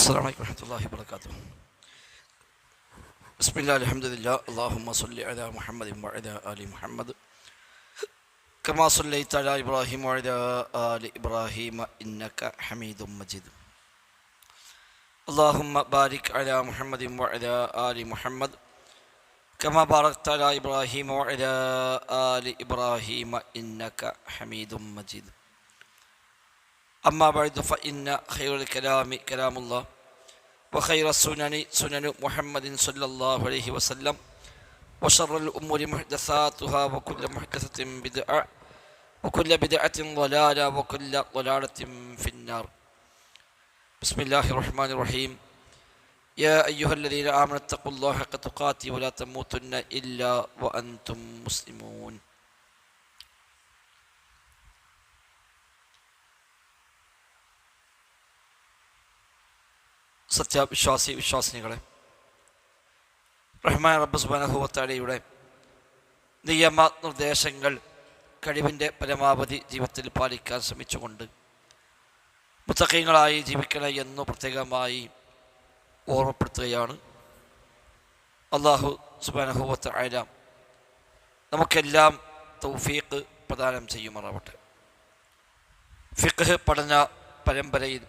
السلام عليكم ورحمة الله وبركاته. بسم الله الحمد لله اللهم صل على محمد وعلى آل محمد كما صليت على إبراهيم وعلى آل إبراهيم إنك حميد مجيد. اللهم بارك على محمد وعلى آل محمد كما باركت على إبراهيم وعلى آل إبراهيم إنك حميد مجيد. أما بعد فإن خير الكلام كلام الله وخير السنن سنن محمد صلى الله عليه وسلم وشر الأمور محدثاتها وكل محدثة بدعة وكل بدعة ضلالة وكل ضلالة في النار. بسم الله الرحمن الرحيم. يا أيها الذين آمنوا اتقوا الله حق تقاته ولا تموتن إلا وأنتم مسلمون. വിശ്വാസിനികളെ, റഹ്മാൻ റബ്ബ് സുബ്ഹാനഹു വ തആലയുടെ നിയമ നിർദ്ദേശങ്ങൾ കഴിവിൻ്റെ പരമാവധി ജീവിതത്തിൽ പാലിക്കാൻ ശ്രമിച്ചുകൊണ്ട് മുത്തഖീങ്ങളായി ജീവിക്കണം എന്ന് പ്രത്യേകമായി ഓർമ്മപ്പെടുത്തുകയാണ്. അല്ലാഹു സുബ്ഹാനഹു വ തആല നമുക്കെല്ലാം തൗഫീഖ് പ്രദാനം ചെയ്യുമാറാവട്ടെ. ഫിഖ്ഹ് പഠന പരമ്പരയിൽ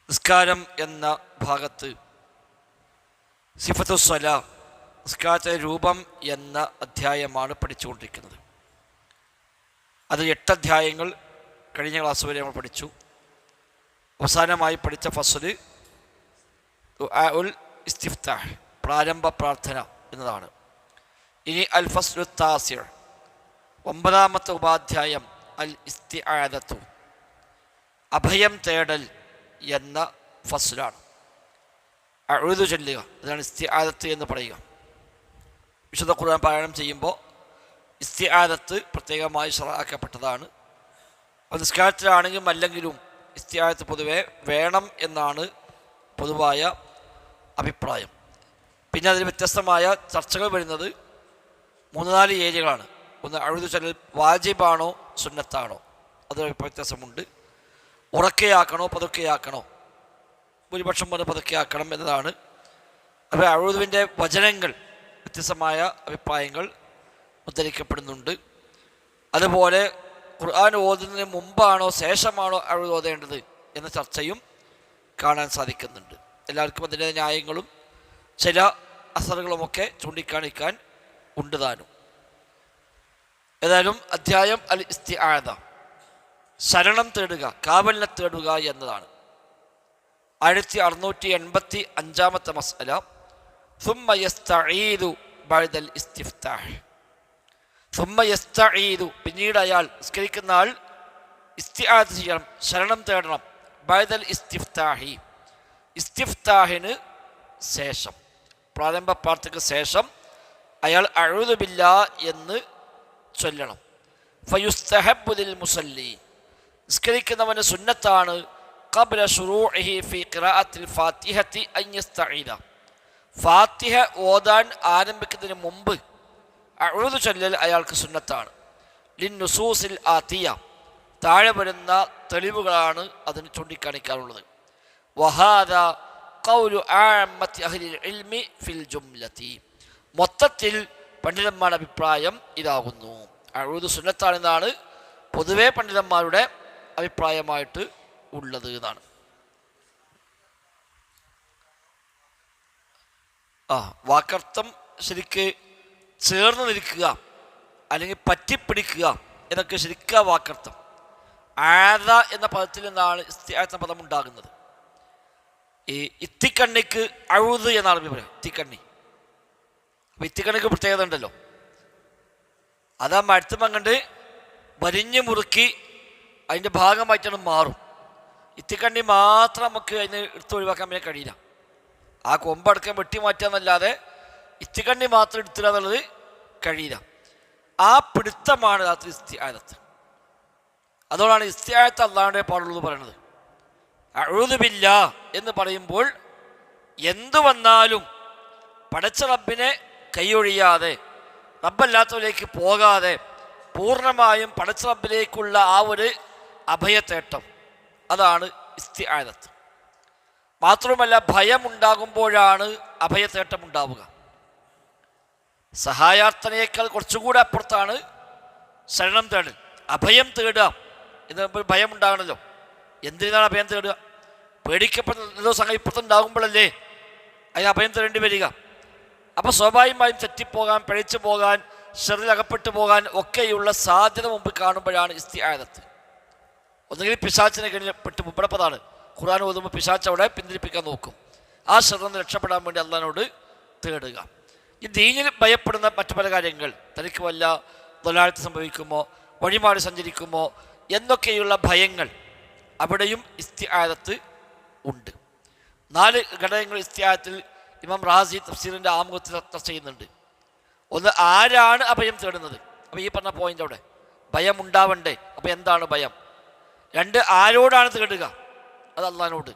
നിസ്കാരം എന്ന ഭാഗത്ത് സിഫത്തു സ്വലാ, നിസ്കാരത്തിൻ്റെ രൂപം എന്ന അധ്യായമാണ് പഠിച്ചുകൊണ്ടിരിക്കുന്നത്. അത് 8 അധ്യായങ്ങൾ കഴിഞ്ഞ ക്ലാസ് വരെ നമ്മൾ പഠിച്ചു. അവസാനമായി പഠിച്ച ഫസ്ല് ദുആഉൽ ഇസ്തിഫ്താഹ്, പ്രാരംഭ പ്രാർത്ഥന എന്നതാണ്. ഇനി അൽ ഫസ്ലു താസിർ, 9ാമത്തെ ഉപാധ്യായം അൽ ഇസ്തിആദത്തു, അഭയം തേടൽ എന്ന ഫസ്ലാണ്. അഊദു ചൊല്ലുക, അതാണ് ഇസ്തിആദത്ത് എന്ന് പറയുക. വിശുദ്ധ ഖുർആൻ പാരായണം ചെയ്യുമ്പോൾ ഇസ്തിആദത്ത് പ്രത്യേകമായി ശറഅാക്കപ്പെട്ടതാണ്. അത് നിസ്കാരത്തിലാണെങ്കിലും അല്ലെങ്കിലും ഇസ്തിആദത്ത് പൊതുവെ വേണം എന്നാണ് പൊതുവായ അഭിപ്രായം. പിന്നെ അതിൽ വ്യത്യസ്തമായ ചർച്ചകൾ വരുന്നത് 3-4 ഏരിയകളാണ്. ഒന്ന്, അഊദു ചൊല്ലൽ വാജിബാണോ സുന്നത്താണോ, അത് വ്യത്യാസമുണ്ട്. ഉറക്കെയാക്കണോ പതുക്കെയാക്കണോ, ഭൂരിപക്ഷം പോലെ പതുക്കെയാക്കണം എന്നതാണ്. അപ്പോൾ അഊദുവിൻ്റെ വചനങ്ങൾ വ്യത്യസ്തമായ അഭിപ്രായങ്ങൾ ഉദ്ധരിക്കപ്പെടുന്നുണ്ട്. അതുപോലെ ഖുർആൻ ഓതുന്നതിന് മുമ്പാണോ ശേഷമാണോ അഊദു ഓതേണ്ടത് എന്ന ചർച്ചയും കാണാൻ സാധിക്കുന്നുണ്ട്. എല്ലാവർക്കും അതിൻ്റെ ന്യായങ്ങളും ചില അസറുകളുമൊക്കെ ചൂണ്ടിക്കാണിക്കാൻ ഉണ്ട് താനും. ഏതായാലും അധ്യായം അൽ ഇസ്തിആദ, ശരണം തേടുക, കാവലിനെ തേടുക എന്നതാണ്. 1685 മസ്അല. ثم يستعيذ بعد الاستفتاح. ثم يستعيذ, പിന്നീട് അയാൾ നിസ്കരിക്കുന്ന ആൾ ഇസ്തിആദ ചെയ്യണം, ശരണം തേടണം. بعد الاستفتاح, ഇസ്തിഫ്താഹിന് ശേഷം, പ്രാരംഭ പ്രാർത്ഥനയ്ക്ക് ശേഷം അയാൾ അഊദു ബില്ലാഹ് എന്ന് ചൊല്ലണം. ഫയുസ്തഹബ്ബു ലിൽ മുസല്ലി, നിസ്കരിക്കുന്നവന് സുന്നത്താണ് ഖബ്ല ശുറൂഇഹി ഫീ ഖിറാഅത്തിൽ ഫാത്തിഹത്തി അൻ യസ്തഈദ, ഫാത്തിഹ ഓതാൻ ആരംഭിക്കുന്നതിന് മുമ്പ് അഊദു ചൊല്ലൽ അയാൾക്ക് സുന്നത്താണ്. ലിന്നുസൂസിൽ ആതിയ, താഴെ വരുന്ന തെളിവുകളാണ് അതിന് ചൂണ്ടിക്കാണിക്കാറുള്ളത്. വഹാദാ ഖൗലു ആമ്മത്തി അഹ്ലിൽ ഇൽമി ഫിൽ ജുംലതി, മൊത്തത്തിൽ പണ്ഡിതന്മാരുടെ അഭിപ്രായം ഇതാകുന്നു. അഊദു സുന്നത്താണെന്നാണ് പൊതുവെ പണ്ഡിതന്മാരുടെ അഭിപ്രായമായിട്ട് ഉള്ളത് എന്നാണ്. വാക്കർത്ഥം ശരിക്ക് ചേർന്ന് നിൽക്കുക അല്ലെങ്കിൽ പറ്റിപ്പിടിക്കുക എന്നൊക്കെ ശരിക്കും വാക്കർത്ഥം. ആദ എന്ന പദത്തിൽ നിന്നാണ് ഇസ്തിആദ എന്ന പദം ഉണ്ടാകുന്നത്. ഈ ഇത്തിക്കണ്ണിക്ക് അഊദ് എന്നാണ് പറയാം. ഇത്തിക്കണ്ണി, അപ്പം ഇത്തിക്കണ്ണിക്ക് പ്രത്യേകത ഉണ്ടല്ലോ. അതാ മഴത്തുമ്പം കണ്ട് വരിഞ്ഞു മുറുക്കി അതിൻ്റെ ഭാഗമായിട്ടാണ് മാറും. ഇത്തിക്കണ്ണി മാത്രം നമുക്ക് അതിന് എടുത്ത് ഒഴിവാക്കാൻ പിന്നെ കഴിയില്ല. ആ കൊമ്പടക്കം വെട്ടി മാറ്റാന്നല്ലാതെ ഇത്തിക്കണ്ണി മാത്രം എടുത്തില്ല എന്നുള്ളത് കഴിയില്ല. ആ പിടുത്തമാണ് രാത്രി ഇസ്തിആദത്ത്. അതുകൊണ്ടാണ് ഇസ്തിആദത്ത് അല്ലാഹുവിൻ്റെ പാടുള്ളത് പറയുന്നത്. അഊദു ബില്ലാഹ് എന്ന് പറയുമ്പോൾ എന്തു വന്നാലും പടച്ച റബ്ബിനെ കൈയൊഴിയാതെ, റബ്ബല്ലാത്തവരിലേക്ക് പോകാതെ, പൂർണ്ണമായും പടച്ച റബ്ബിലേക്കുള്ള ആ ഒരു അഭയത്തേട്ടം, അതാണ് ഇസ്തിആദത്ത്. മാത്രവുമല്ല ഭയമുണ്ടാകുമ്പോഴാണ് അഭയത്തേട്ടമുണ്ടാവുക. സഹായാർത്ഥനയേക്കാൾ കുറച്ചുകൂടെ അപ്പുറത്താണ് ശരണം തേടൽ. അഭയം തേടുക എന്ന് ഭയം ഉണ്ടാകണമല്ലോ. എന്തിനാണ് അഭയം തേടുക? പേടിക്കപ്പെടുന്ന സംഗതി ഇപ്പുറത്തുണ്ടാകുമ്പോഴല്ലേ അതിന് അഭയം തേടേണ്ടി വരിക. അപ്പോൾ സ്വാഭാവികമായും തെറ്റിപ്പോകാൻ, പഴിച്ചു പോകാൻ, ഷെറിലകപ്പെട്ടു പോകാൻ ഒക്കെയുള്ള സാധ്യത മുമ്പ് കാണുമ്പോഴാണ് ഇസ്തിആദത്ത്. ഒന്നുകിൽ പിശാച്ചിനെ പെട്ട് മുമ്പടപ്പതാണ്. ഖുർആൻ ഓതുമ്പോൾ പിശാച്ച് അവിടെ പിന്തിരിപ്പിക്കാൻ നോക്കും. ആ ഷെറിൽ നിന്ന് രക്ഷപ്പെടാൻ വേണ്ടി അള്ളാഹിനോട് തേടുക. ഈ ദീനിൽ ഭയപ്പെടുന്ന മറ്റു പല കാര്യങ്ങൾ, തനിക്ക് വല്ല ദലാലത്ത് സംഭവിക്കുമോ, വഴിമാറി സഞ്ചരിക്കുമോ എന്നൊക്കെയുള്ള ഭയങ്ങൾ, അവിടെയും ഇസ്തിആദത്ത് ഉണ്ട്. 4 ഘടകങ്ങൾ ഇസ്തിആദത്തിൽ ഇമാം റാസി തഫ്സീറിൻ്റെ ആമുഖത്തിൽ ചർച്ച ചെയ്യുന്നുണ്ട്. ഒന്ന്, ആരാണ് അഭയം തേടുന്നത്? അപ്പോൾ ഈ പറഞ്ഞ പോയിന്റ് അവിടെ ഭയം ഉണ്ടാവണ്ടേ. അപ്പോൾ എന്താണ് ഭയം? 2, ആരോടാണ് തേടുക? അത് അള്ളാഹിനോട്.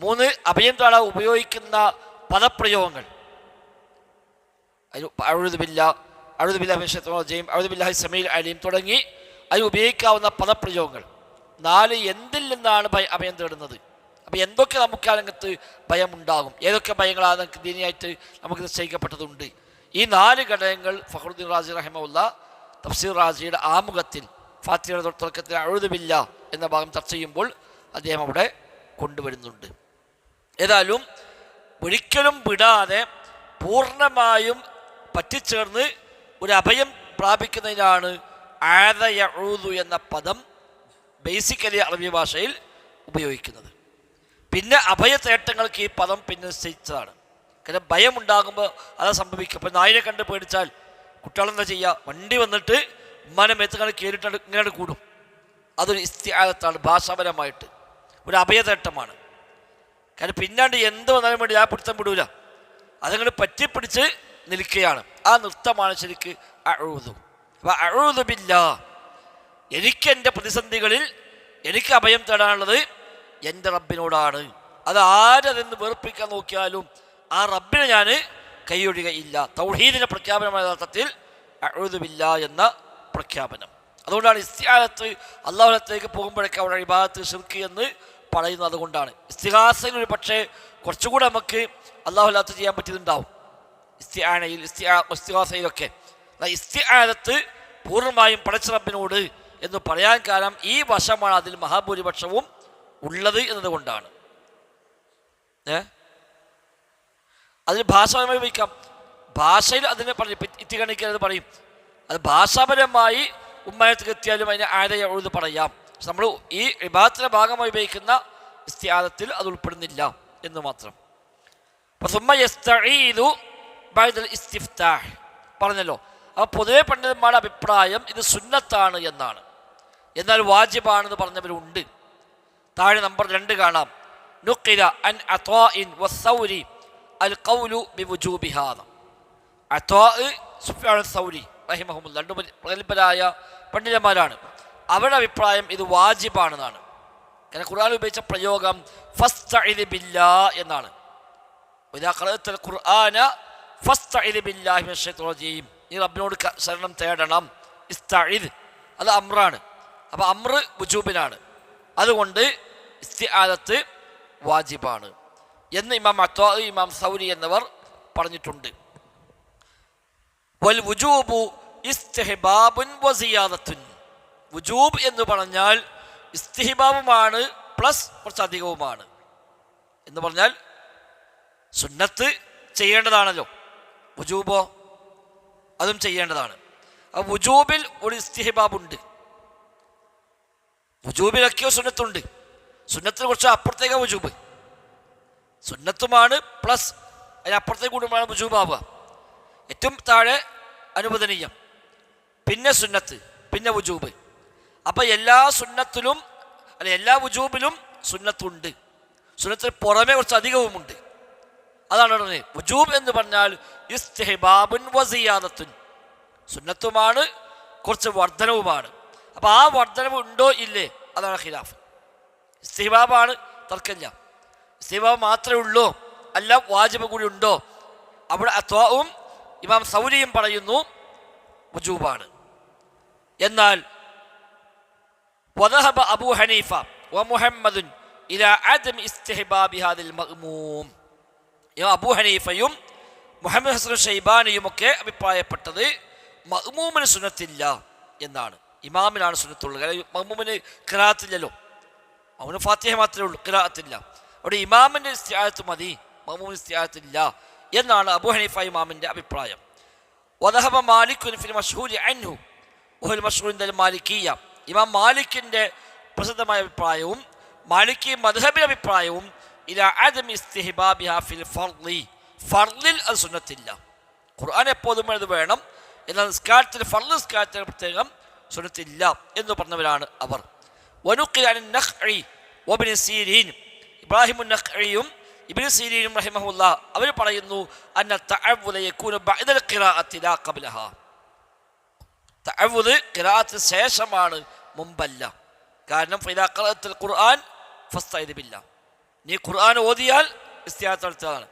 3, അഭയം തേടാൻ ഉപയോഗിക്കുന്ന പദപ്രയോഗങ്ങൾ, അലീം തുടങ്ങി അതിൽ ഉപയോഗിക്കാവുന്ന പദപ്രയോഗങ്ങൾ. 4, എന്തിൽ നിന്നാണ് അഭയം തേടുന്നത്? അപ്പം എന്തൊക്കെ നമുക്ക് ആ രംഗത്ത് ഭയമുണ്ടാകും, ഏതൊക്കെ ഭയങ്ങളാണ് നമുക്ക് ദീനിയായിട്ട് നമുക്ക് നിശ്ചയിക്കപ്പെട്ടതുണ്ട്. ഈ 4 ഘടകങ്ങൾ ഫഖറുദ്ദീൻ റാസി റഹിമഹുല്ല തഫ്സീർ റാസിയുടെ ആമുഖത്തിൽ ഫാത്തിഹയുടെ തുടക്കത്തിൽ അഊദു ബില്ലാഹ് എന്ന ഭാഗം ചർച്ച ചെയ്യുമ്പോൾ അദ്ദേഹം അവിടെ കൊണ്ടുവരുന്നുണ്ട്. ഏതായാലും ഒരിക്കലും വിടാതെ പൂർണ്ണമായും പറ്റിച്ചേർന്ന് ഒരു അഭയം പ്രാപിക്കുന്നതിനാണ് ആദ യഊദു എന്ന പദം ബേസിക്കലി അറബി ഭാഷയിൽ ഉപയോഗിക്കുന്നത്. പിന്നെ അഭയതേട്ടങ്ങൾക്ക് ഈ പദം പിന്നെ നിശ്ചയിച്ചതാണ്. കാരണം ഭയമുണ്ടാകുമ്പോൾ അത് സംഭവിക്കും. അപ്പോൾ നായിനെ കണ്ട് പേടിച്ചാൽ കുട്ടികളെന്താ ചെയ്യുക? വണ്ടി വന്നിട്ട് ഉമ്മാനെ മേത്തുകാണ് കയറിയിട്ട് ഇങ്ങനെ കൂടും. അതൊരു ഇസ്തിആദത്താണ്. ഭാഷാപരമായിട്ട് ഒരു അഭയതേട്ടമാണ്. കാരണം പിന്നാണ്ട് എന്ത് വന്നാലും വേണ്ടി ആ പിടുത്തം വിടൂല, അതങ്ങോട്ട് പറ്റിപ്പിടിച്ച് നിൽക്കുകയാണ്. ആ നൃത്തമാണ് ശരിക്ക് അഊദു. അപ്പോൾ അഊദു ബില്ലാഹ്, എനിക്ക് എൻ്റെ പ്രതിസന്ധികളിൽ എനിക്ക് അഭയം തേടാനുള്ളത് എൻ്റെ റബ്ബിനോടാണ്. അത് ആരതെന്ന് വെറുപ്പിക്കാൻ നോക്കിയാലും ആ റബ്ബിനെ ഞാൻ കൈയൊഴികയില്ല. തൗഹീദിൻ്റെ പ്രഖ്യാപനമായ അർത്ഥത്തിൽ അഊദു ബില്ലാഹ് എന്ന പ്രഖ്യാപനം. അതുകൊണ്ടാണ് ഇസ്തിആദത്ത് അല്ലാഹുവിലേക്ക് പോകുമ്പോഴൊക്കെ അവിടെ ഇബാദത്ത് ശിർക്ക് എന്ന് പറയുന്നത്. അതുകൊണ്ടാണ് ഇസ്തിഗാസയിൽ ഒരു പക്ഷേ കുറച്ചുകൂടെ നമുക്ക് അല്ലാഹുവിനകത്ത് ചെയ്യാൻ പറ്റിയിട്ടുണ്ടാവും, ഇസ്തിആനയിൽ ഇസ്തിഗാസയിലൊക്കെ. ഇസ്തിആദത്ത് പൂർണ്ണമായും പടച്ച റബ്ബിനോട് എന്ന് പറയാൻ കാരണം ഈ വശമാണ് അതിൽ മഹാഭൂരിപക്ഷവും ഉള്ളത് എന്നതുകൊണ്ടാണ്. അതിന് ഭാഷാപരമായി ഉപയോഗിക്കാം. ഭാഷയിൽ അതിനെ പറയും, ഇത്തിഗണിക്കൽ പറയും. അത് ഭാഷാപരമായി ഉമ്മയത്തേക്ക് എത്തിയാലും അതിനെ ആദ യഊദു പറയാം. നമ്മൾ ഈ ഇബാദത്തിന്റെ ഭാഗമായി ഉപയോഗിക്കുന്ന ഇസ്തിആദത്തിൽ അത് ഉൾപ്പെടുന്നില്ല എന്ന് മാത്രം. പറഞ്ഞല്ലോ. അപ്പോൾ പൊതുവെ പണ്ഡിതന്മാരുടെ അഭിപ്രായം ഇത് സുന്നത്താണ് എന്നാണ്. എന്നാൽ വാജിബാണെന്ന് പറഞ്ഞവരുണ്ട്. താഴെ നമ്പർ 2 കാണാം. നുഖില അൻ അത്വാഇൻ വസ്സൗരി അൽ ഖൗലു ബിവുജൂബിഹാ. അത്വാ, സുഫ്യാൻ സൗരി റഹിമഹുമുല്ലാ, 2 പ്രഗത്ഭരായ പണ്ഡിതന്മാരാണ്. അവരുടെ അഭിപ്രായം ഇത് വാജിബാണെന്നാണ്. കാരണം ഖുർആൻ ഉപയോഗിച്ച പ്രയോഗം ഫസ്തഇദ് ബില്ലാഹ് എന്നാണ്. ഇദാ ഖറഅതൽ ഖുർആന ഫസ്തഇദ് ബില്ലാഹി മിനശ് ശൈത്വാനിർ റജീം. നീ റബ്ബിനോട് ശരണം തേടണം. ഇസ്തഇദ് അത് അംറാണ്. അപ്പോൾ അംർ വുജൂബിനാണ്. അതുകൊണ്ട് ഇസ്തിആദത്ത് വാജിബാണ് എന്ന് ഇമാം അത്വാ, ഇമാം സൗരി എന്നിവർ പറഞ്ഞിട്ടുണ്ട്. വൽ വുജൂബു ഇസ്തിഹ്ബാബുൻ വസിയാദത്തുൻ. വുജൂബ് എന്ന് പറഞ്ഞാൽ ഇസ്തിഹ്ബാബുമാണ് പ്ലസ് കുറച്ചധികവുമാണ്. എന്ന് പറഞ്ഞാൽ സുന്നത്ത് ചെയ്യേണ്ടതാണല്ലോ, വുജൂബോ അതും ചെയ്യേണ്ടതാണ്. ആ വുജൂബിൽ ഒരു ഇസ്തിഹ്ബാബുണ്ട്. വുജൂബിലൊക്കെയോ സുന്നത്തുണ്ട്. സുന്നത്തിന് കുറച്ച് അപ്പുറത്തേക്ക് വുജൂബ്. സുന്നത്തുമാണ് പ്ലസ് അതിനപ്പുറത്തേക്ക് കൂടുമ്പോഴാണ് വുജൂബാവുക. ഏറ്റവും താഴെ അനുവദനീയം, പിന്നെ സുന്നത്ത്, പിന്നെ വുജൂബ്. അപ്പം എല്ലാ സുന്നത്തിലും അല്ലെ എല്ലാ വുജൂബിലും സുന്നത്തുണ്ട്. സുന്നത്തിന് പുറമെ കുറച്ച് അധികവുമുണ്ട്. അതാണ് പറഞ്ഞത്. വുജൂബ് എന്ന് പറഞ്ഞാൽ ഇസ്തിഹ്ബാബുൻ വസിയാദത്തുൻ, സുന്നത്തുമാണ് കുറച്ച് വർധനവുമാണ്. അപ്പം ആ വർധനവ് ഉണ്ടോ ഇല്ലേ അതാണ് ഖിലാഫ്. ഇസ്തിഹ്ബാബാണ്, തർക്കമില്ല. ഇസ്തിഹ്ബാബ് മാത്രമേ ഉള്ളൂ, അല്ല വാജിബ് കൂടി ഉണ്ടോ? അവിടെ അത്വാവും ഇമാം സൗരിയും പറയുന്നു വുജൂബാണ്. എന്നാൽ വദഹബ അബൂ ഹനീഫ വ മുഹമ്മദുൻ ഇലാ അദം ഇസ്തിഹ്ബാബി ഹാദിൽ മഅ്മൂം. അബൂ ഹനീഫയും മുഹമ്മദ് ഹസൻ ഷൈബാനിയും ഒക്കെ അഭിപ്രായപ്പെട്ടത് മഅ്മൂമിന് സുന്നത്തില്ല എന്നാണ്. ഇമാമിനാണ് സുന്നത്തുള്ളത്. കാരണം മഅ്മൂമിന് ഖിറാഅത്തില്ലല്ലോ, അവന് ഫാത്തിഹ മാത്രമേ ഉള്ളൂ, ഖിറാഅത്തില്ല. അവിടെ ഇമാമിൻ്റെ ഇസ്തിആദത്ത് മതി, മഅ്മൂമിന് ഇസ്തിആദത്തില്ല എന്നാണ് അബൂ ഹനീഫ ഇമാമിൻ്റെ അഭിപ്രായം. വദഹബ മാലിക്കുൻ ഫിൽ മശ്ഹൂരി അൻഹു വഹുൽ മശ്ഹൂർ ഇൻദൽ മാലിക്കിയ്യ. ഇമാം മാലിക്കിൻ്റെ പ്രസിദ്ധമായ അഭിപ്രായവും മാലിക്കി മദ്ഹബിൻ്റെ അഭിപ്രായവും ഇലാ അദം ഇസ്തിഹ്ബാബിഹാ ഫിൽ ഫർളി, ഫർളിൽ അത് സുന്നത്തില്ല. ഖുർആൻ എപ്പോഴും അത് വേണം, എന്നാൽ നിസ്കാരത്തിൽ ഫർള് നിസ്കാരത്തിന് പ്രത്യേകം സുന്നത്തില്ല എന്ന് പറഞ്ഞവരാണ് അവർ. വനുഖില അൻ നഖ്ഇ വബ്നു സീരീൻ, ഇബ്രാഹിം നഖ്ഇയും ഇബ്നു സീരീനും റഹിമഹുല്ലാഹ് അവർ പറയുന്നു അന്ന തഅവ്വുദ യകൂനു ബഅദൽ ഖിറാഅത്തി ലാ ഖബ്ലഹാ. തഅവ്വുദ് ഖിറാഅത്തിന് ശേഷമാണ്, മുമ്പല്ല. കാരണം ഫഇദാ ഖറഅത്തുൽ ഖുർആൻ ഫസ്തഇദ് ബില്ലാ, നീ ഖുർആൻ ഓതിയാൽ ഇസ്തിആദ നടത്തുകയാണ്.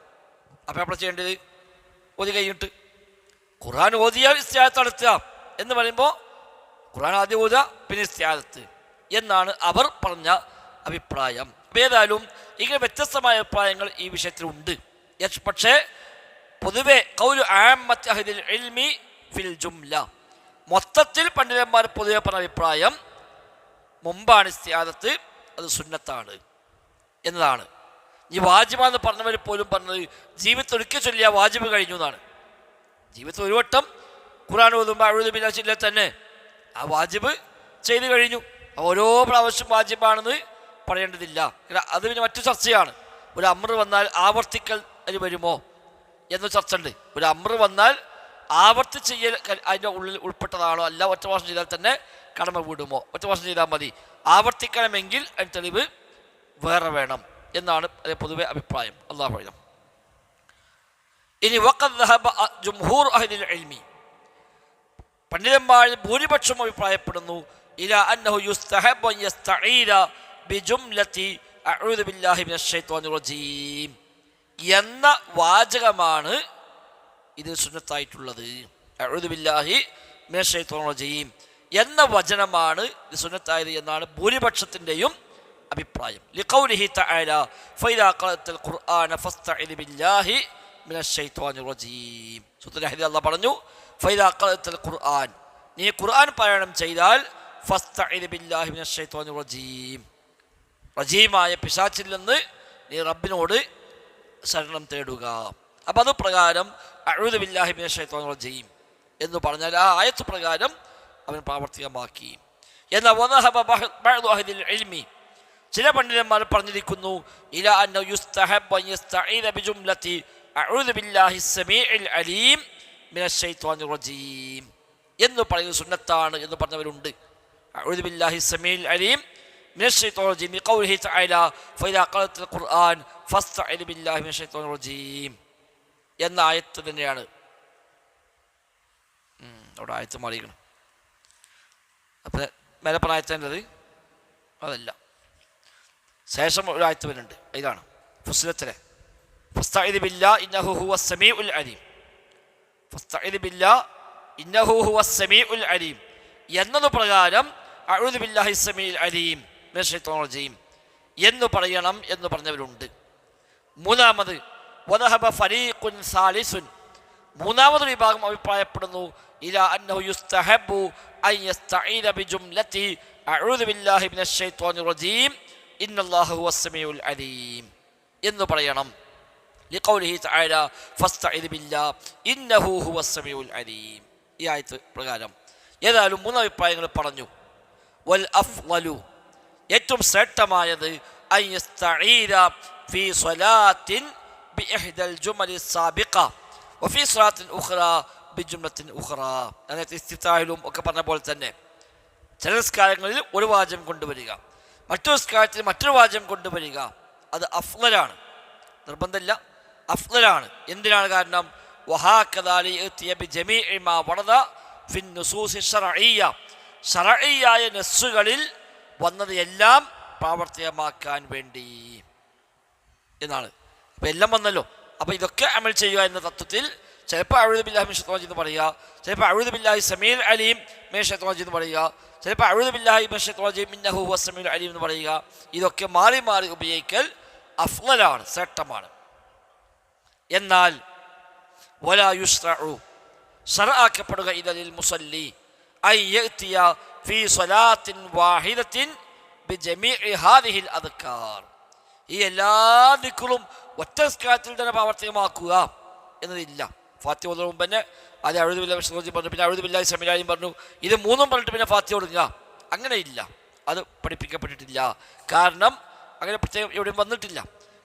അപ്പോൾ നമ്മൾ ചെയ്യേണ്ടത് ഓതി കഴിഞ്ഞിട്ട് ഖുർആൻ ഓതിയാൽ ഇസ്തിആദ നടത്തുക എന്ന് പറയുമ്പോൾ ഖുർആൻ ആദ്യം ഓതുക പിന്നെ ഇസ്തിആദത്ത് എന്നാണ് അവർ പറഞ്ഞ അഭിപ്രായം. ഏതായാലും ഇങ്ങനെ വ്യത്യസ്തമായ അഭിപ്രായങ്ങൾ ഈ വിഷയത്തിലുണ്ട്. പക്ഷേ പൊതുവെ ഖൗലു ആമ്മത്തി അഹ്ലിൽ ഇൽമി ഫിൽ ജുംല, മൊത്തത്തിൽ പണ്ഡിതന്മാർ പൊതുവെ പറഞ്ഞ അഭിപ്രായം മുമ്പാണ് ഇസ്തിആദത്ത്, അത് സുന്നത്താണ് എന്നതാണ്. ഈ വാജിബാന്ന് പറഞ്ഞവർ പോലും പറഞ്ഞത് ജീവിതത്തിൽ ഒരിക്കൽ ചൊല്ലിയ വാജിബ് കഴിഞ്ഞു എന്നാണ്. ജീവിതത്തിൽ ഒരു വട്ടം ഖുർആൻ ഓതുമ്പോൾ അഊദു ബില്ലാഹി ചൊല്ലിയാൽ തന്നെ ആ വാജിബ് ചെയ്തു കഴിഞ്ഞു. ഓരോ പ്രാവശ്യം വാജിബാണെന്ന് പറയേണ്ടതില്ല. അത് പിന്നെ മറ്റു ചർച്ചയാണ്. ഒരു അമ്ർ വന്നാൽ ആവർത്തിക്കൽ അതിന് വരുമോ എന്ന ചർച്ച ഉണ്ട്. ഒരു അമ്ർ വന്നാൽ ആവർത്തി ചെയ്യൽ അതിൻ്റെ ഉള്ളിൽ ഉൾപ്പെട്ടതാണോ, അല്ല ഒറ്റ വർഷം ചെയ്താൽ തന്നെ കടമ വിടുമോ, ഒറ്റ വർഷം ചെയ്താൽ മതി. ആവർത്തിക്കണമെങ്കിൽ അതിന് തെളിവ് വേറെ വേണം എന്നാണ് പൊതുവെ അഭിപ്രായം. അല്ലാഹു അഅലം. ഇനി വഖദ് ദഹബ ജംഹൂർ അഹ്ലിൽ ഇൽമി, പണ്ഡിതന്മാരിൽ ഭൂരിപക്ഷം അഭിപ്രായപ്പെടുന്നു ഇലാ അന്നഹു യുസ്തഹബ് അൻ യസ്തഈദ ബിജുംലതി അഊദു ബില്ലാഹി മിനശ് ശൈത്വാനിർ റജീം എന്ന വാചകമാണ് ഇത് സുന്നത്തായിട്ടുള്ളത്. അഊദു ബില്ലാഹി മിനശ് ശൈത്വാനിർ റജീം എന്ന വചനമാണ് ഇത് സുന്നത്തായത് എന്നാണ് ഭൂരിപക്ഷത്തിൻ്റെയും അഭിപ്രായം. ലിഖൗലിഹി തആല ഫഇദാ ഖറഅത്തുൽ ഖുർആന ഫസ്തഇദ് ബില്ലാഹി മിനശ് ശൈത്വാനിർ റജീം. സൂറത്തുൽ അഹ്സാബിൽ അല്ലാഹു പറഞ്ഞു ഫഇദാ ഖറഅത്തുൽ ഖുർആൻ, നീ ഖുർആൻ പാരായണം ചെയ്താൽ ഫസ്തഇദ് ബില്ലാഹി മിനശ് ശൈത്വാനിർ റജീം, റജീമായ പിശാചിൽ നിന്ന് നീ റബ്ബിനോട് ശരണം തേടുക. അപ്പം അത് പ്രകാരം അഊദു ബില്ലാഹി മിനശ് ശൈത്വാനിർ റജീം എന്ന് പറഞ്ഞാൽ ആ ആയത്ത് പ്രകാരം അവൻ പ്രാവർത്തികമാക്കി. എന്നാൽ വദഹബ ബഅദു അഹ്ലിൽ ഇൽമി, ചില പണ്ഡിതന്മാർ പറഞ്ഞിരിക്കുന്നു ഇലാ അന്നഹു യുസ്തഹബ് അൻ യസ്തഈദ ബിജുംലതി അഊദു ബില്ലാഹി സമീഇൽ അലീം മിനശ് ശൈത്വാനിർ റജീം എന്ന് പറയുന്നത് സുന്നത്താണ് എന്ന് പറഞ്ഞവരുണ്ട്. അഊദു ബില്ലാഹി സമീഇൽ അലീം മിനശ് ശൈത്വാനിർ റജീം ഖൗലിഹി തആല ഫഇദാ ഖറഅത്തുൽ ഖുർആൻ ഫസ്തഇദ് ബില്ലാഹി മിനശ് ശൈത്വാനിർ റജീം എന്ന ആയത്ത് തന്നെയാണ്. അവിടെ ആയത്ത് മാറിയിരിക്കണം. അപ്പം മേലെ പറഞ്ഞ ആയത്തേണ്ടത് അതല്ല, ശേഷം ഒരു ആയത്ത് വരുന്നുണ്ട്. ഇതാണ് ഫുസ്സിലത്തിലെ ഫസ്തഇദ് ബില്ലാ ഇന്നഹു ഹുവസ് സമീഉൽ അലീം, ഫസ്തഇദ് ബില്ലാ ഇന്നഹു ഹുവസ് സമീഉൽ അലീം എന്നത് പ്രകാരം അഊദു ബില്ലാഹി സമീഉൽ അലീം മിനശ് ശൈത്വാനിർ റജീം എന്ന് പറയണം എന്ന് പറഞ്ഞവരുണ്ട്. മൂന്നാമത് വദഹബ ഫരീഖുൻ സാലിസുൻ, മൂന്നാമതൊരു വിഭാഗം അഭിപ്രായപ്പെടുന്നു ഇലാ അന്നഹു യുസ്തഹബു അൻ യസ്തഈദ ബിജുംലതി അഊദു ബില്ലാഹി മിനശ് ശൈത്വാനിർ റജീം ഇന്നല്ലാഹ ഹുവസ് സമീഉൽ അലീം എന്ന് പറയണം. ലിഖൗലിഹി തആല ഫസ്തഇദ് ബില്ലാ ഇന്നഹു ഹുവസ് സമീഉൽ അലീം ഈ ആയത്ത് പ്രകാരം. ഏതായാലും മൂന്ന് അഭിപ്രായങ്ങൾ പറഞ്ഞു. വൽ അഫ്ളലു, ഏറ്റവും ശ്രേഷ്ഠമായത് അൻ യസ്തഈദ ഫീ സ്വലാത്തിൻ ബിഇഹ്ദൽ ജുമലി സാബിഖ വഫീ സ്വലാത്തിൻ ഉഖ്റാ ബിജുംലത്തിൻ ഉഖ്റാ. അതായത് ഇസ്തിഫ്താഹിലും ഒക്കെ പറഞ്ഞ പോലെ തന്നെ ചില നിസ്കാരങ്ങളിൽ ഒരു വാചകം കൊണ്ടുവരിക, മറ്റൊരു നിസ്കാരത്തിൽ മറ്റൊരു വാചകം കൊണ്ടുവരിക, അത് അഫ്ളലാണ്, നിർബന്ധമില്ല, അഫ്ളലാണ്. എന്തിനാണ്? കാരണം വഹാകദാലി യഅതി ബിജമീഇ മാ വറദ ഫിൻ നുസൂസി ശർഇയ്യ, ശർഇയ്യായ നസ്സുകളിൽ വന്നത് എല്ലാം പ്രാവർത്തികമാക്കാൻ വേണ്ടി എന്നാണ്. അപ്പം എല്ലാം വന്നല്ലോ. അപ്പം ഇതൊക്കെ അമൽ ചെയ്യുക എന്ന തത്വത്തിൽ ചിലപ്പോൾ അഊദു ബില്ലാഹി മിനശ് ശൈത്വാനിർ റജീം എന്ന് പറയുക, ചിലപ്പോൾ അഊദു ബില്ലാഹി സമീഉൽ അലീം മിനശ് ശൈത്വാനിർ റജീം എന്ന് പറയുക, ചിലപ്പോൾ അഊദു ബില്ലാഹി മിനശ് ശൈത്വാനിർ റജീം ഇന്നഹു ഹുവസ് സമീഉൽ അലീം എന്ന് പറയുക. ഇതൊക്കെ മാറി മാറി ഉപയോഗിക്കൽ അഫ്ളലാണ്, ശ്രേഷ്ഠമാണ്. എന്നാൽ വലാ യുശ്റഉ ശർഅാക്കപ്പെടുക ഇദലിൽ മുസല്ലി അൻ യഅതിയ ഫീ സ്വലാത്തിൻ വാഹിദത്തിൻ ബിജമീഇ ഹാദിഹിൽ അദ്കാർ. ഈ എല്ലാ ദിക്റും ഒറ്റ നിസ്കാരത്തിൽ തന്നെ പ്രാവർത്തികമാക്കുക എന്നതില്ല. ഫാത്തിഹ ഓതുന്നതിന് മുമ്പ് തന്നെ അത് അഊദു ബില്ലാഹി മിനശ് ശൈത്വാനിർ റജീം പറഞ്ഞു, പിന്നെ അഊദു ബില്ലാഹി സമീഉൽ അലീം പറഞ്ഞു. ഇത് മൂന്നും പറഞ്ഞിട്ട് പിന്നെ ഫാത്തിഹ ഓതുക, അങ്ങനെയില്ല, അത് പഠിപ്പിക്കപ്പെട്ടിട്ടില്ല. കാരണം അങ്ങനെ പ്രത്യേകം എവിടെയും വന്നിട്ടില്ല.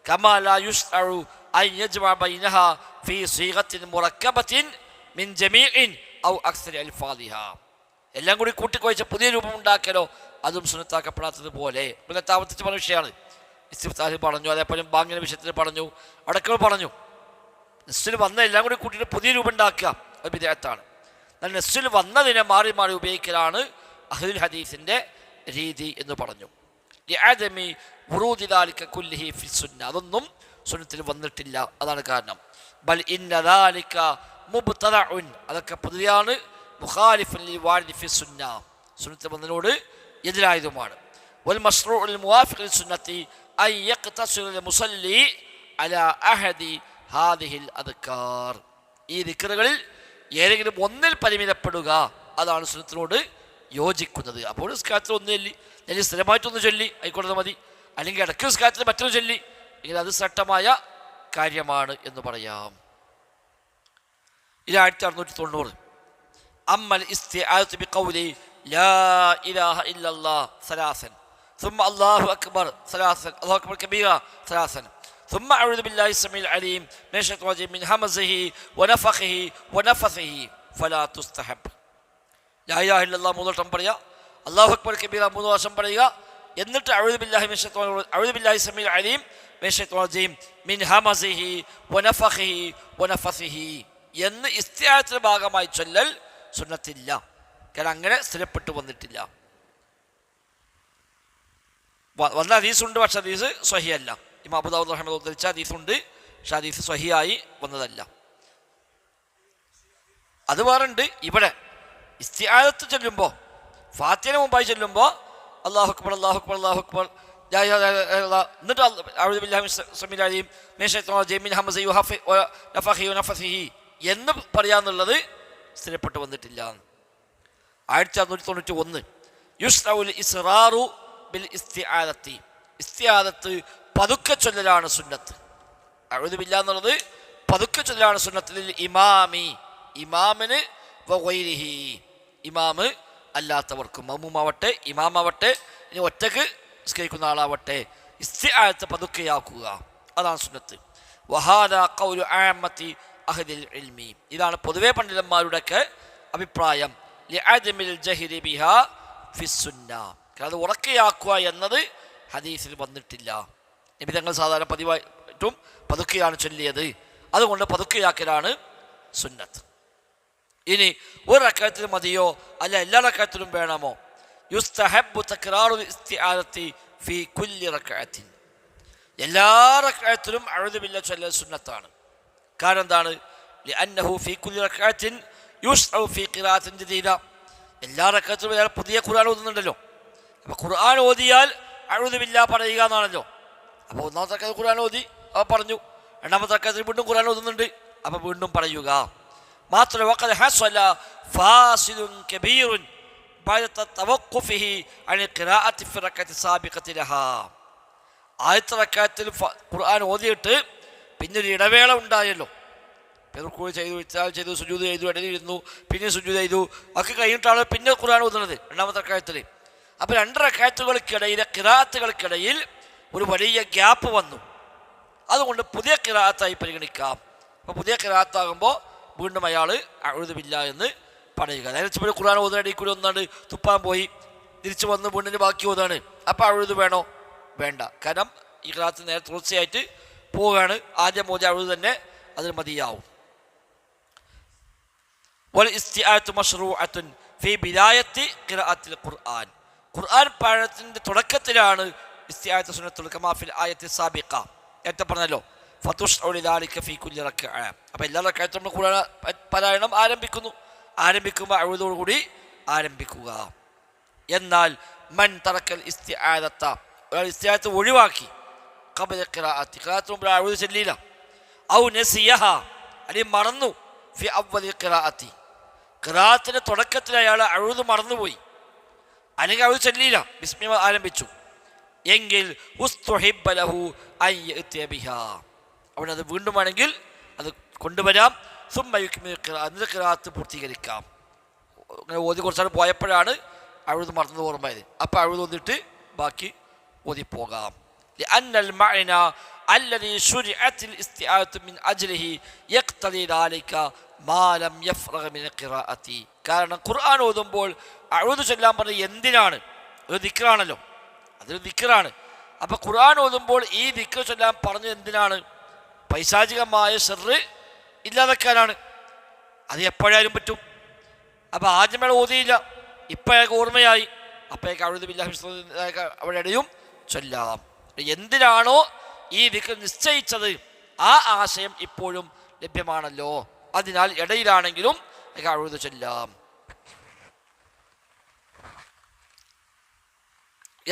കമാ ലാ യുശ്റഉ അൻ യജ്മഅ ബൈനഹാ ഫീ സീഗത്തിൻ മുറക്കബത്തിൻ മിൻ ജമീഇൻ ഔ അക്സരി അൽഫാദിഹാ. എല്ലാം കൂടി കൂട്ടിക്കുഴച്ച പുതിയ രൂപം ഉണ്ടാക്കലോ അതും സുന്നത്താക്കപ്പെടാത്തത് പോലെ. പിന്നെ താമസിച്ച് പറഞ്ഞ വിഷയമാണ്. ഇസ്തിഫ്താഹിൽ പറഞ്ഞു, അതേപോലെ ബാങ്കിന്റെ വിഷയത്തിൽ പറഞ്ഞു, അടക്കം പറഞ്ഞു. നെസ്സിൽ വന്ന എല്ലാം കൂടി കൂട്ടിയിട്ട് പുതിയ രൂപം ഉണ്ടാക്കുക അത് ബിദ്അത്താണ്. എന്നാൽ നെസ്സിൽ വന്നതിനെ മാറി മാറി ഉപയോഗിക്കലാണ് അഹ്ലുൽ ഹദീസിന്റെ രീതി എന്ന് പറഞ്ഞു. ലിഅദമി വുറൂദി ദാലിക കുല്ലിഹി ഫി സുന്ന, അതൊന്നും സുന്നത്തിൽ വന്നിട്ടില്ല, അതാണ് കാരണം. ബൽ ഇന്ന ദാലിക മുബ്തദഉൻ, അതൊക്കെ പുതിയാണ്. മുഖാലിഫൻ ലിൽ വാരിദി ഫി സുന്ന, സുന്നത്തിൽ വന്നതിനോട് എതിരായതുമാണ്. വൽ മശ്റൂഉൽ മുവാഫിഖ് ലിൽ സുന്നത്തി അൻ യഖ്തസിറ ലിൽ മുസല്ലി അലാ അഹദി ഹാദിഹിൽ അദ്കാർ. ഈ ദിക്റുകളിൽ ഏതെങ്കിലും ഒന്നിൽ പരിമിതപ്പെടുക, അതാണ് സുന്നത്തിനോട് യോജിക്കുന്നത്. അപ്പോൾ നിസ്കാരത്തിൽ ഒന്നില്ല, അല്ലെങ്കിൽ സ്ഥിരമായിട്ടൊന്ന് ചൊല്ലി ആയിക്കോട്ടെ മതി, അല്ലെങ്കിൽ ഇടയ്ക്ക് നിസ്കാരത്തിൽ മറ്റൊരു ചൊല്ലി, എങ്കിൽ അത് ശ്രേഷ്ഠമായ കാര്യമാണ് എന്ന് പറയാം. 1690 അമ്മൽ ഇസ്തിആദത്തു ബിഖൗലി ലാ ഇലാഹ ഇല്ലല്ലാഹ് സലാസൻ ثم الله أكبر ثلاثا الله أكبر كبيرا ثلاثا ثم أعوذ بالله السميع العليم من الشيطان الرجيم من همزه ونفخه ونفثه فلا تستحب. لا إله إلا الله മൂന്ന് വട്ടം പറയുക, അല്ലാഹു അക്ബർ കബീറ മൂന്ന് പ്രാവശ്യം പറയുക, എന്നിട്ട് അഊദു ബില്ലാഹി മിനശ് ശൈത്വാനിർ റജീം അഊദു ബില്ലാഹി സമീഉൽ അലീം മിനശ് ശൈത്വാനിർ റജീം മിൻ ഹമസിഹി വനഫഖിഹി വനഫസിഹി എന്ന് ഇസ്തിആദത്തിന്റെ ഭാഗമായി ചൊല്ലൽ സുന്നത്തില്ല. കാരണം അങ്ങനെ സ്ഥിരപ്പെട്ടു വന്നിട്ടില്ല. വന്ന ഹദീസുണ്ട്, പക്ഷെ ഹദീസ് സ്വഹിയല്ല. ഇമാം അബൂ ദാവൂദ് റഹിമഹുല്ലാഹ് ഉദ്ധരിച്ച ഹദീസുണ്ട്, പക്ഷെ ഹദീസ് സ്വഹിയായി വന്നതല്ല. അത് വേറുണ്ട്. ഇവിടെ ഇസ്തിആദത്ത് ചൊല്ലുമ്പോൾ, ഫാത്തിഹയുടെ മുമ്പായി ചൊല്ലുമ്പോൾ അല്ലാഹു അക്ബർ അല്ലാഹു അക്ബർ അല്ലാഹു അക്ബർ എന്നിട്ട് അഊദു ബില്ലാഹി മിനശ് അലീം മിനശ് ശൈത്വാനിർ റജീം മിൻ ഹമസിഹി വനഫഖിഹി വനഫസിഹി എന്ന് പറയാന്നുള്ളത് സ്ഥിരപ്പെട്ടു വന്നിട്ടില്ല. 1691 യുസ്റഉൽ ഇസ്റാറു ബിൽ ഇസ്തിആദത്തി, ഇസ്തിആദത്ത് പതുക്കെ ചൊല്ലലാണ് സുന്നത്ത്. അഊദു ബില്ലാഹ് എന്നുള്ളത് പതുക്കെ ചൊല്ലലാണ് സുന്നത്ത്. ഇമാമി, ഇമാമിന് വഗൈരിഹി, ഇമാമ് അല്ലാത്തവർക്കും, മഅ്മൂമാവട്ടെ ഇമാമാവട്ടെ ഇനി ഒറ്റക്ക് നിസ്കരിക്കുന്ന ആളാവട്ടെ, ഇസ്തിആദത്ത് പതുക്കെയാക്കുക, അതാണ് സുന്നത്ത്. വഹാദാ ഖൗലു ആമ്മത്തി അഹ്ലിൽ ഇൽമി, ഇതാണ് പൊതുവെ പണ്ഡിതന്മാരുടെയൊക്കെ അഭിപ്രായം. ലിഅദമിൽ ജഹ്രി ബിഹാ ഫിസ്സുന്ന, അത് ഉറക്കെയാക്കുക എന്നത് ഹദീസിൽ വന്നിട്ടില്ല. നബി തങ്ങൾ സാധാരണ പതിവായിട്ടും പതുക്കെയാണ് ചൊല്ലിയത്, അതുകൊണ്ട് പതുക്കെയാക്കലാണ് സുന്നത്ത്. ഇനി ഒരു റക്അത്തിൽ മതിയോ അല്ല എല്ലാ റക്അത്തിലും വേണമോ? യുസ്തഹബ്ബു തക്റാറുൽ ഇസ്തിആദത്തി ഫീ കുല്ലി റക്അത്തിൻ, എല്ലാ റക്അത്തിലും അഊദു ബില്ലാഹി ചൊല്ലൽ സുന്നത്താണ്. കാരണം എന്താണ്? ലിഅന്നഹു ഫീ കുല്ലി റക്അത്തിൻ യുശ്റഉ ഫീ ഖിറാഅത്തിൻ ജദീദ, എല്ലാ റക്അത്തിലും അയാൾ പുതിയ ഖുർആൻ ഓതുന്നുണ്ടല്ലോ. അപ്പോൾ ഖുർആൻ ഓതിയാൽ അഊദു ബില്ലാഹ് പറയുക എന്നാണല്ലോ. അപ്പോൾ ഒന്നാമത്തെ റക്അത്തിൽ ഖുർആൻ ഓതി അപ്പോൾ പറഞ്ഞു, രണ്ടാമത്തെ റക്അത്തിൽ വീണ്ടും ഖുർആൻ ഓതുന്നുണ്ട് അപ്പോൾ വീണ്ടും പറയുക. മാത്രമല്ല വഖദ് ഹസല ഫാസിലുൻ കബീറുൻ ബഅദ തവഖുഫിഹി അൻ ഖിറാഅത്തി ഫി റക്അത്തി സാബിഖത്തി ലഹാ, ആദ്യത്തെ റക്അത്തിൽ ഖുർആൻ ഓതിയിട്ട് പിന്നൊരു ഇടവേള ഉണ്ടായല്ലോ. റുക്കൂ ചെയ്തു, ഇസ്തിഗ്ഫാർ ചെയ്തു, സുജൂദ് ചെയ്തു, ഇടയിലിരുന്നു, പിന്നെ സുജൂദ് ചെയ്തു, ഒക്കെ കഴിഞ്ഞിട്ടാണ് പിന്നെ ഖുർആൻ ഓതുന്നത് രണ്ടാമത്തെ റക്അത്തിൽ. അപ്പോൾ രണ്ട് റക്അത്തുകൾക്കിടയിലെ ഖിറാഅത്തുകൾക്കിടയിൽ ഒരു വലിയ ഗ്യാപ്പ് വന്നു. അതുകൊണ്ട് പുതിയ ഖിറാഅത്തായി പരിഗണിക്കാം. അപ്പോൾ പുതിയ ഖിറാഅത്താകുമ്പോൾ വീണ്ടും അയാൾ അഊദു ബില്ലാഹ് എന്ന് പറയുക. നേരെ ഖുർആൻ ഓതുന്ന ഇടയിൽ കൂടി ഒന്നാണ്ട് തുപ്പാൻ പോയി തിരിച്ചു വന്ന് വീണ്ടിന് ബാക്കി ഓതാണ്, അപ്പോൾ അഊദു വേണോ? വേണ്ട. കാരണം ഈ ഖിറാഅത്ത് നേരെ തുടർച്ചയായിട്ട് പോവുകയാണ്. ആദ്യം ഓതിയ അഊദു തന്നെ അതിന് മതിയാവും. വൽ ഇസ്തിആദത്തു മശ്റൂഅത്തുൻ ഫീ ബിദായത്തി ഖിറാഅത്തിൽ ഖുർആൻ, ഖുർആൻ പാഠത്തിന്റെ തുടക്കത്തിലാണ് ഇസ്തിആദത്ത് സുന്നത്തുൽ കമാ ഫിൽ ആയത്തി സാബിഖ. നേരത്തെ പറഞ്ഞല്ലോ ഫതുഷ്ഉലിദാലിക ഫീ കുല്ലി റക്അ. അപ്പോൾ എല്ലാ റക്അത്തും നമ്മൾ ഖുർആൻ പാരായണം ആരംഭിക്കുമ്പോൾ അഊദോടുകൂടി ആരംഭിക്കുക. എന്നാൽ മൻ തറക്കൽ ഇസ്തിആദത, ഒരാൾ ഇസ്തിആദത്ത് ഒഴിവാക്കി, ഖബല ഖിറാഅത്തി, ഖിറാഅത്തിന് മുമ്പ് അഊദ് ചൊല്ലിയില്ല, ഔ നസിയഹ, അല്ലെങ്കിൽ മറന്നു, ഫി അവ്വലി ഖിറാഅത്തി, ഖിറാഅത്തിന്റെ തുടക്കത്തിൽ അയാൾ അഊദ് മറന്നുപോയി, അല്ലെങ്കിൽ അഊദ് ചൊല്ലിയില്ല, ബിസ്മി ആരംഭിച്ചു, എങ്കിൽ ഉസ്തുഹിബ്ബ ലഹു അൻ യഅതിയ ബിഹാ, അവനത് വീണ്ടും വേണമെങ്കിൽ അത് കൊണ്ടുവരാം. സുമ്മ യുക്മിൽ ഖിറാഅത്ത്, എന്നിട്ട് ഖിറാഅത്ത് പൂർത്തീകരിക്കാം. അങ്ങനെ ഓതി കുറച്ചാൽ പോയപ്പോഴാണ് അഴുത് മറന്നത് ഓർമ്മയത്, അപ്പം അഴുത് വന്നിട്ട് ബാക്കി ഓതിപ്പോകാം. لأن المعنى الذي شرعت الاستعاذة من أجله يقتضي ذلك ما لم يفرغ من القراءة. കാരണം ഖുർആൻ ഓതുമ്പോൾ അഊദ് ചൊല്ലാൻ പറഞ്ഞത് എന്തിനാണ്? ഒരു ദിക്റാണല്ലോ, അതൊരു ദിക്റാണ്. അപ്പം ഖുർആൻ ഓതുമ്പോൾ ഈ ദിക്ർ ചൊല്ലാൻ പറഞ്ഞത് എന്തിനാണ്? പൈശാചികമായ ശർറ് ഇല്ലാതാക്കാനാണ്. അത് എപ്പോഴായാലും പറ്റും. അപ്പം ആദ്യം അയാൾ ഓതിയില്ല, ഇപ്പോഴേക്ക് ഓർമ്മയായി, അപ്പോഴേക്ക് അഊദു ബില്ലാഹി മിനശ് ശൈത്വാനിർ റജീം അവിടെ ഇടയും ചൊല്ലാം. എന്തിനാണോ ഈ ദിക്ർ നിശ്ചയിച്ചത് ആ ആശയം ഇപ്പോഴും ലഭ്യമാണല്ലോ, അതിനാൽ ഇടയിലാണെങ്കിലും അഊദു ചൊല്ലാം.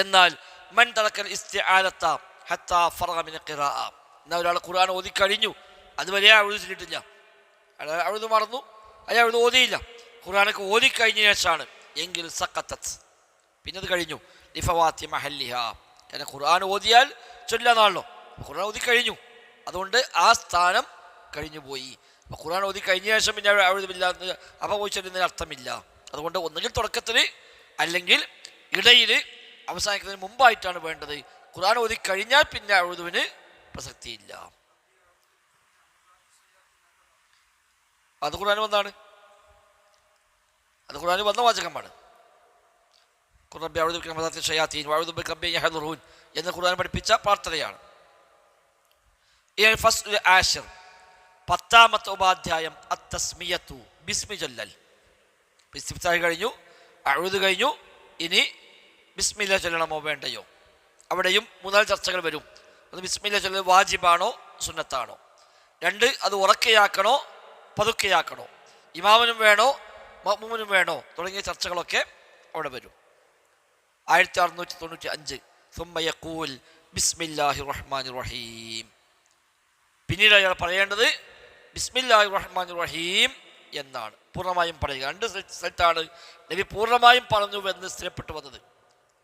എന്നാൽ മൻ തറക്കൽ ഇസ്തിആദത ഹത്താ ഫറഗ മിന ഖിറാഅ, എന്നാൽ ഒരാൾ ഖുർആൻ ഓതി കഴിഞ്ഞു, അതുവരെ അഊദു ചൊല്ലിയിട്ടില്ല, അഊദു മറന്നു, അയാൾ അഊദു ഓതിയില്ല, ഖുർആനൊക്കെ ഓതിക്കഴിഞ്ഞ ശേഷമാണ് എങ്കിൽ സഖത്തത്, പിന്നെ അത് കഴിഞ്ഞു, ലിഫവാത്തി മഹല്ലിഹ, കാരണം ഖുർആൻ ഓതിയാൽ ചൊല്ലാന്നാണല്ലോ, ഖുർആൻ ഓതി കഴിഞ്ഞു, അതുകൊണ്ട് ആ സ്ഥാനം കഴിഞ്ഞു പോയി. അപ്പോൾ ഖുർആൻ ഓതി കഴിഞ്ഞ ശേഷം പിന്നെ അഊദുബില്ലാ അപ്പോൾ പോയി ചൊല്ലുന്നതിന് അർത്ഥമില്ല. അതുകൊണ്ട് ഒന്നുകിൽ തുടക്കത്തിൽ അല്ലെങ്കിൽ ഇടയിൽ അവസാനിക്കുന്നതിന് മുമ്പായിട്ടാണ് വേണ്ടത്. ഖുർആൻ ഓതി കഴിഞ്ഞാൽ പിന്നെ അഊദുവിന് പ്രസക്തിയില്ല. അത് ഖുർആൻ വന്നാണ്, അത് ഖുർആനിൽ വന്ന വാചകമാണ്. റബ്ബി അഊദു ബിക മിൻ ഹമസാത്തി ശയാത്തീൻ വഅഊദു ബിക റബ്ബി അൻ യഹ്ദുറൂൻ എന്ന് ഖുർആൻ പഠിപ്പിച്ച പ്രാർത്ഥനയാണ്. ഫസ്ലുൽ ആശിർ, 10ാമത്തെ ഉപാധ്യായം, അത്തസ്മിയത്തു, ബിസ്മി ചൊല്ലൽ. ഇസ്തിഫ്താഹ് കഴിഞ്ഞു, അഊദു കഴിഞ്ഞു, ഇനി ബിസ്മില്ലാ ചൊല്ലണമോ വേണ്ടയോ? അവിടെയും 3-4 ചർച്ചകൾ വരും. അത് ബിസ്മില്ലാ ചൊല്ലൽ വാജിബാണോ സുന്നത്താണോ? 2, അത് ഉറക്കെയാക്കണോ പതുക്കെയാക്കണോ? ഇമാമിനും വേണോ മഅ്മൂമിനും വേണോ? തുടങ്ങിയ ചർച്ചകളൊക്കെ അവിടെ വരും. 1695 സുമ്മ യഖൂൽ ബിസ്മില്ലാഹിർ റഹ്മാനിർ റഹീം, പിന്നീട് അയാൾ പറയേണ്ടത് ബിസ്മില്ലാഹിർ റഹ്മാനിർ റഹീം എന്നാണ്, പൂർണ്ണമായും പറയുക. 2 സ്ഥലത്താണ് നബി പൂർണ്ണമായും പറഞ്ഞുവെന്ന് സ്ഥിരപ്പെട്ടു വന്നത്.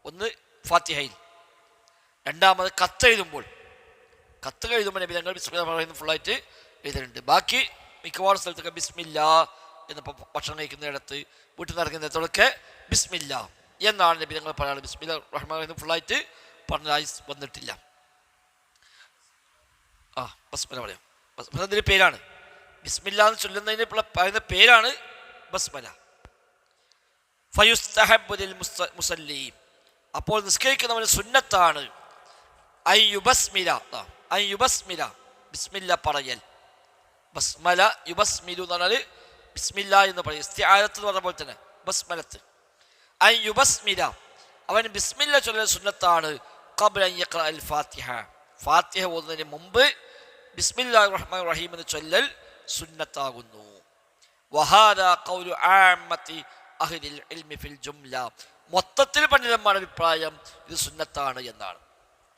ഒന്ന് ഫാത്തിഹയിൽ, 2ാമത് കത്തെഴുതുമ്പോൾ. കത്ത് എഴുതുമ്പോൾ നബി ഞങ്ങൾ ബിസ്മില്ലാഹിർ റഹ്മാനിർ റഹീം ഫുള്ളായിട്ട് എഴുതുന്നുണ്ട്. ബാക്കി മിക്കവാറും സ്ഥലത്തൊക്കെ ബിസ്മില്ലാ എന്നിപ്പോൾ ഭക്ഷണം കഴിക്കുന്നിടത്ത്, വീട്ടിൽ നിന്ന് ഇറങ്ങുന്നിടത്തൊക്കെ ബിസ്മില്ലാ എന്നാണ് നബി ഞങ്ങൾ പറയാറ്. ബിസ്മില്ലാഹിർ റഹ്മാനിർ റഹീം ഫുള്ളായിട്ട് പറഞ്ഞതായി വന്നിട്ടില്ല. ബസ്മല പറയാം. ബസ്മല അതിൻ്റെ പേരാണ്. ബിസ്മില്ലാ എന്ന് ചൊല്ലുന്നതിന് പറയുന്ന പേരാണ് ബസ്മല. ഫയുസ്തഹബ്ബു ലിൽ മുസല്ലി, അപ്പോൾ നിസ്കരിക്കുന്നവന് സുന്നത്താണ് അയ്യുബസ്മില, ബിസ്മില്ല പറയൽ. ബസ്മല യുബസ്മിലു എന്ന് പറഞ്ഞാൽ ബിസ്മില്ല എന്ന് പറയും. ഇസ്തിആദത്ത് എന്ന് പറഞ്ഞ പോലെ തന്നെ ബസ്മലത്ത്. അയ്യുബസ്മില, അവൻ ബിസ്മില്ല ചൊല്ലൽ സുന്നത്താണ്. ഖബ്ല അൻ യഖറഅ അൽ ഫാത്തിഹ, ഫാത്തിഹ ഓതുന്നതിന് മുമ്പ് ബിസ്മില്ലാഹിർ റഹ്മാനിർ റഹീം എന്ന് ചൊല്ലൽ സുന്നത്താകുന്നു. വഹാദാ ഖൗലു ആമ്മത്തി അഹ്ലിൽ ഇൽമി ഫിൽ ജുംല, മൊത്തത്തിൽ പണ്ഡിതന്മാരുടെ അഭിപ്രായം ഇത് സുന്നത്താണ് എന്നാണ്.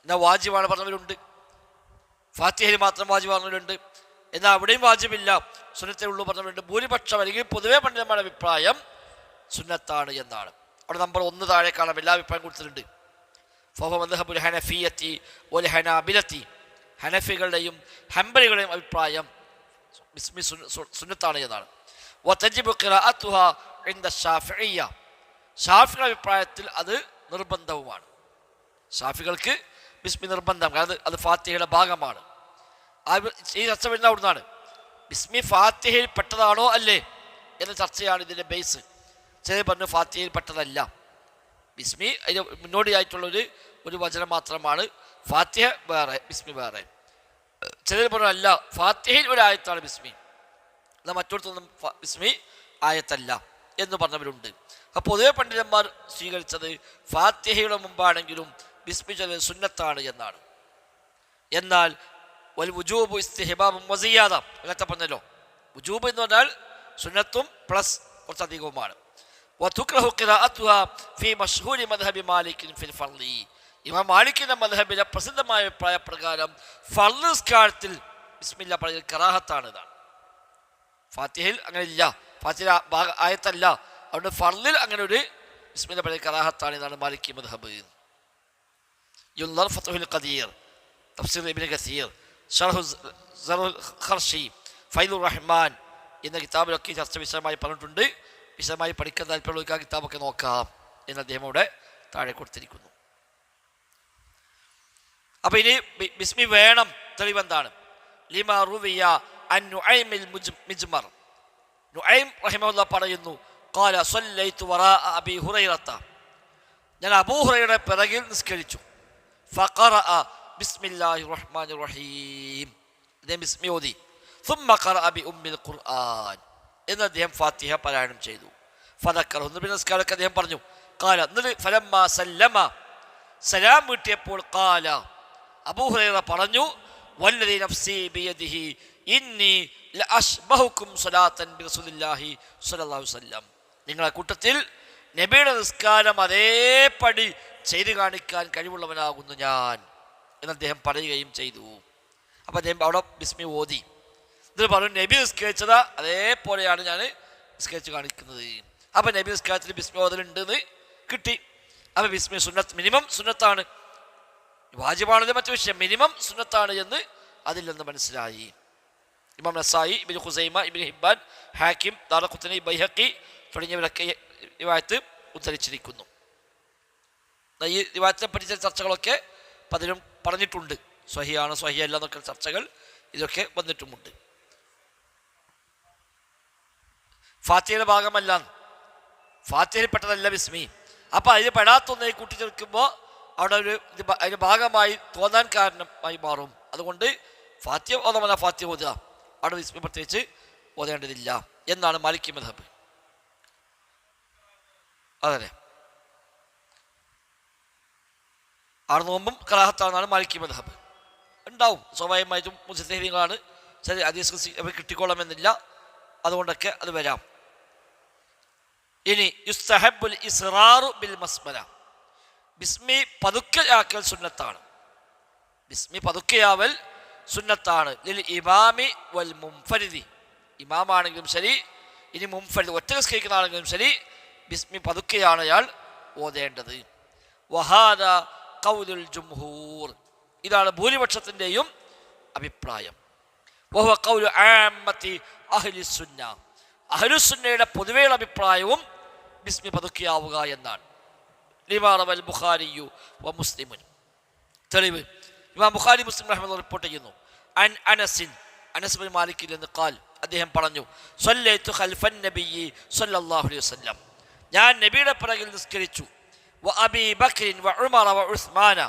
എന്നാൽ വാജിബാണ് പറഞ്ഞവരുണ്ട്, ഫാത്തിഹയിൽ മാത്രം വാജിബ് പറഞ്ഞവരുണ്ട്, എന്നാൽ അവിടെയും വാജിബില്ല, സുന്നത്തേ ഉള്ളൂ പറഞ്ഞവരുണ്ട്. ഭൂരിപക്ഷം അല്ലെങ്കിൽ പൊതുവെ പണ്ഡിതന്മാരുടെ അഭിപ്രായം സുന്നത്താണ് എന്നാണ്. അവിടെ നമ്പർ 1 താഴെ കാണാം, എല്ലാ അഭിപ്രായം കൊടുത്തിട്ടുണ്ട്. ഫഹുവ മദ്ഹബുൽ ഹനഫിയ്യത്തി വൽ ഹനാബിലത്തി, ഹനഫികളുടെയും ഹംബലികളുടെയും അഭിപ്രായം ബിസ്മി സുന്നത്താണ് എന്നാണ്. വതജിബു ഖിറാഅത്തുഹാ ഇൻദ ശാഫിഇയ്യ, ഷാഫികളുടെ അഭിപ്രായത്തിൽ അത് നിർബന്ധവുമാണ്. ഷാഫികൾക്ക് ബിസ്മി നിർബന്ധം, കാരണം അത് ഫാത്തിഹയുടെ ഭാഗമാണ്. ഈ ചർച്ച വരുന്ന അവിടുന്നാണ്. ബിസ്മി ഫാത്തിഹയിൽ പെട്ടതാണോ അല്ലേ എന്ന ചർച്ചയാണ് ഇതിൻ്റെ ബേസ്. ചിലർ പറഞ്ഞു ഫാത്തിഹയിൽ പെട്ടതല്ല, ബിസ്മി അതിന് മുന്നോടിയായിട്ടുള്ളൊരു വചനം മാത്രമാണ്, ഫാത്തിഹ വേറെ ബിസ്മി വേറെ. ചിലർ പറഞ്ഞു അല്ല, ഫാത്തിഹയിൽ ഒരു ആയത്താണ് ബിസ്മി, എന്നാൽ മറ്റൊരുത്തൊന്നും ബിസ്മി ആയത്തല്ല എന്ന് പറഞ്ഞവരുണ്ട്. അപ്പോൾ പൊതുവെ പണ്ഡിതന്മാർ സ്വീകരിച്ചത് ഫാത്തിഹയുടെ മുമ്പാണെങ്കിലും ബിസ്മി ചൊല്ലൽ സുന്നത്താണ് എന്നാണ്. എന്നാൽ വൽ വുജൂബു ഇസ്തിഹ്ബാബും വസിയാദ അങ്ങനത്തെ പറഞ്ഞല്ലോ. വുജൂബ് എന്ന് പറഞ്ഞാൽ സുന്നത്തും പ്ലസ് കുറച്ചധികവുമാണ്. വതുക്റഹു ഖിറാഅത്തുഹാ ഫീ മശ്ഹൂരി മദ്ഹബി മാലിക് ഫിൽ ഫർളി. ഇമാം മാലിക്കിന്റെ മദ്ഹബിലെ പ്രസിദ്ധമായ അഭിപ്രായ പ്രകാരം ഫർള് നിസ്കാരത്തിൽ ബിസ്മില്ലാ പറയുന്നത് കറാഹത്താണ്. ഇതാണ് ഫാത്തിഹയിൽ അങ്ങനെ ഇല്ല, ഫാത്തിഹ ആയത്തല്ല, അതുകൊണ്ട് ഫർളിൽ അങ്ങനെ ഒരു ബിസ്മില്ലാ പറയുന്നത് കറാഹത്താണ്. ഇതാണ് മാലിക്കി മദ്ഹബ്. യുൻളർ ഫത്ഹുൽ ഖദീർ, തഫ്സീർ ഇബ്നു കസീർ, ശർഹു സറുൽ ഖർശി, ഫൈദുർ റഹ്മാൻ എന്ന കിതാബിലൊക്കെ ചർച്ച വിശദമായി പറഞ്ഞിട്ടുണ്ട്. വിശദമായി പഠിക്കാൻ താല്പര്യമുള്ള ആ കിതാബൊക്കെ നോക്കാം എന്ന് അദ്ദേഹം അവിടെ താഴെ കൊടുത്തിരിക്കുന്നു. അപ്പൊ ഇനി ബിസ്മി വേണം. തെളിവെന്താണ്? ലിമാ റുവിയ അൻ നുഐമിൽ മിജ്മർ. നുഐം റഹിമഹുല്ലാഹ് പറയുന്നു, ഖാല സ്വല്ലൈതു വറാഅ അബീ ഹുറൈറത, ഞാൻ അബൂ ഹുറൈറയുടെ പിറകിൽ നിസ്കരിച്ചു. ഫഖറഅ ബിസ്മില്ലാഹിർ റഹ്മാനിർ റഹീം, അദ്ദേഹം ബിസ്മി ഓതി. ثم قرأ بأم القرآن, എന്ന് അദ്ദേഹം ഫാത്തിഹ പാരായണം ചെയ്തു. ഫദക്കറഹു, പിന്നെ നിസ്കാരമൊക്കെ അദ്ദേഹം പറഞ്ഞു. ഖാല, ഫലമ്മ സല്ലമ, സലാം വീട്ടിയപ്പോൾ ഖാല, അബൂ ഹുറൈറ പറഞ്ഞു, വല്ലദീ നഫ്സി ബിയദിഹി ഇന്നി ലഅശ്ബഹുകും സ്വലാത്തൻ ബിറസൂലില്ലാഹി സ്വല്ലല്ലാഹു അലൈഹി വസല്ലം, നിങ്ങളുടെ കൂട്ടത്തിൽ നബിയുടെ നിസ്കാരം അതേപടി ചെയ്തു കാണിക്കാൻ കഴിവുള്ളവനാകുന്നു ഞാൻ എന്ന് അദ്ദേഹം പറയുകയും ചെയ്തു. അപ്പം അദ്ദേഹം അവിടെ ബിസ്മി ഓതി. ഇത് പറഞ്ഞു, നബി നിസ്കരിച്ചത് അതേപോലെയാണ് ഞാൻ നിസ്കരിച്ച് കാണിക്കുന്നത്. അപ്പം നബി നിസ്കാരത്തിൽ ബിസ്മി ഓതലുണ്ടെന്ന് കിട്ടി. അപ്പം ബിസ്മി സുന്നത്ത്, മിനിമം സുന്നത്താണ്. വാജിബാണത് മറ്റു വിഷയം, മിനിമം സുന്നത്താണ് എന്ന് അതിൽ നിന്ന് മനസ്സിലായി. ഇമാം നസായി, ഇബ്നു ഖുസൈമ, ഇബ്നു ഹിബ്ബാൻ, ഹാക്കിം, ദാറഖുത്നി, ബൈഹഖി തുടങ്ങിയവരൊക്കെ റിവായത്ത് ഉദ്ധരിച്ചിരിക്കുന്നു. ഈ റിവായത്തിനെ പറ്റി ചില ചർച്ചകളൊക്കെ പലരും പറഞ്ഞിട്ടുണ്ട്. സ്വഹിയാണ്, സ്വഹിയല്ല എന്നൊക്കെ ചർച്ചകൾ ഇതൊക്കെ വന്നിട്ടുമുണ്ട്. ഫാത്തിഹയുടെ ഭാഗമല്ല, ഫാത്തിഹയിൽ പെട്ടതല്ല ബിസ്മി. അപ്പം അതിന് പെടാത്തൊന്നെ കൂട്ടിച്ചേർക്കുമ്പോൾ അവിടെ ഒരു അതിൻ്റെ ഭാഗമായി തോന്നാൻ കാരണമായി മാറും. അതുകൊണ്ട് ഫാത്തിഹ ഓതമല്ല, ഫാത്തിഹ ഓതുക, അവിടെ ബിസ്മി പ്രത്യേകിച്ച് ഓതേണ്ടതില്ല എന്നാണ് മാലിക്കി മദ്ഹബ്. അതെ, അവിടെ നോമ്പും കറാഹത്താണെന്നാണ് മാലിക്കി മദ്ഹബ്. ഉണ്ടാവും സ്വാഭാവികമായിട്ടും മുസ്ലിങ്ങളാണ്, ശരി ഹദീസ് കിട്ടിക്കോളണമെന്നില്ല, അതുകൊണ്ടൊക്കെ അത് വരാം. ഇനി യുസ്തഹബ്ബുൽ ഇസ്റാറു ബിൽ മസ്മല, ബിസ്മി പതുക്കെയാക്കൽ സുന്നത്താണ്. ബിസ്മി പതുക്കെയാവൽ സുന്നത്താണ്. ലിൽ ഇമാമി വൽ മുൻഫരിദി, ഇമാമാണെങ്കിലും ശരി, ഇനി മുൻഫരിദ് ഒറ്റ നിസ്കരിക്കുന്ന ആണെങ്കിലും ശരി, ബിസ്മി പതുക്കെയാണ് അയാൾ ഓതേണ്ടത്. വഹാദ ഖൗലുൽ ജുംഹൂർ, ഇതാണ് ഭൂരിപക്ഷത്തിൻ്റെയും അഭിപ്രായം. വഹുവ ഖൗലു ആമ്മത്തി അഹ്ലിസുന്ന, അഹ്ലുസുന്നയുടെ പൊതുവെയുള്ള അഭിപ്രായവും ബിസ്മി പതുക്കെയാവുക എന്നാണ്. ലിമാ റവൽ ബുഖാരിയു വ മുസ്ലിമുൻ, തെളിവ് ഇമാം ബുഖാരി മുസ്ലിം റഹ്മത്തുള്ളാഹി റിപ്പോർട്ട് ചെയ്യുന്നു. അൻ അനസിൻ, അനസ് ബിൻ മാലിക്കിൽ നിന്ന് ഖാൽ, അദ്ദേഹം പറഞ്ഞു, സ്വല്ലൈതു ഖൽഫൻ നബിയ്യി സ്വല്ലല്ലാഹു അലൈഹി വസല്ലം, ഞാൻ നബിയുടെ പിറകിൽ നിസ്കരിച്ചു. വ അബീ ബക്രിൻ വ ഉമർ വ ഉസ്മാന,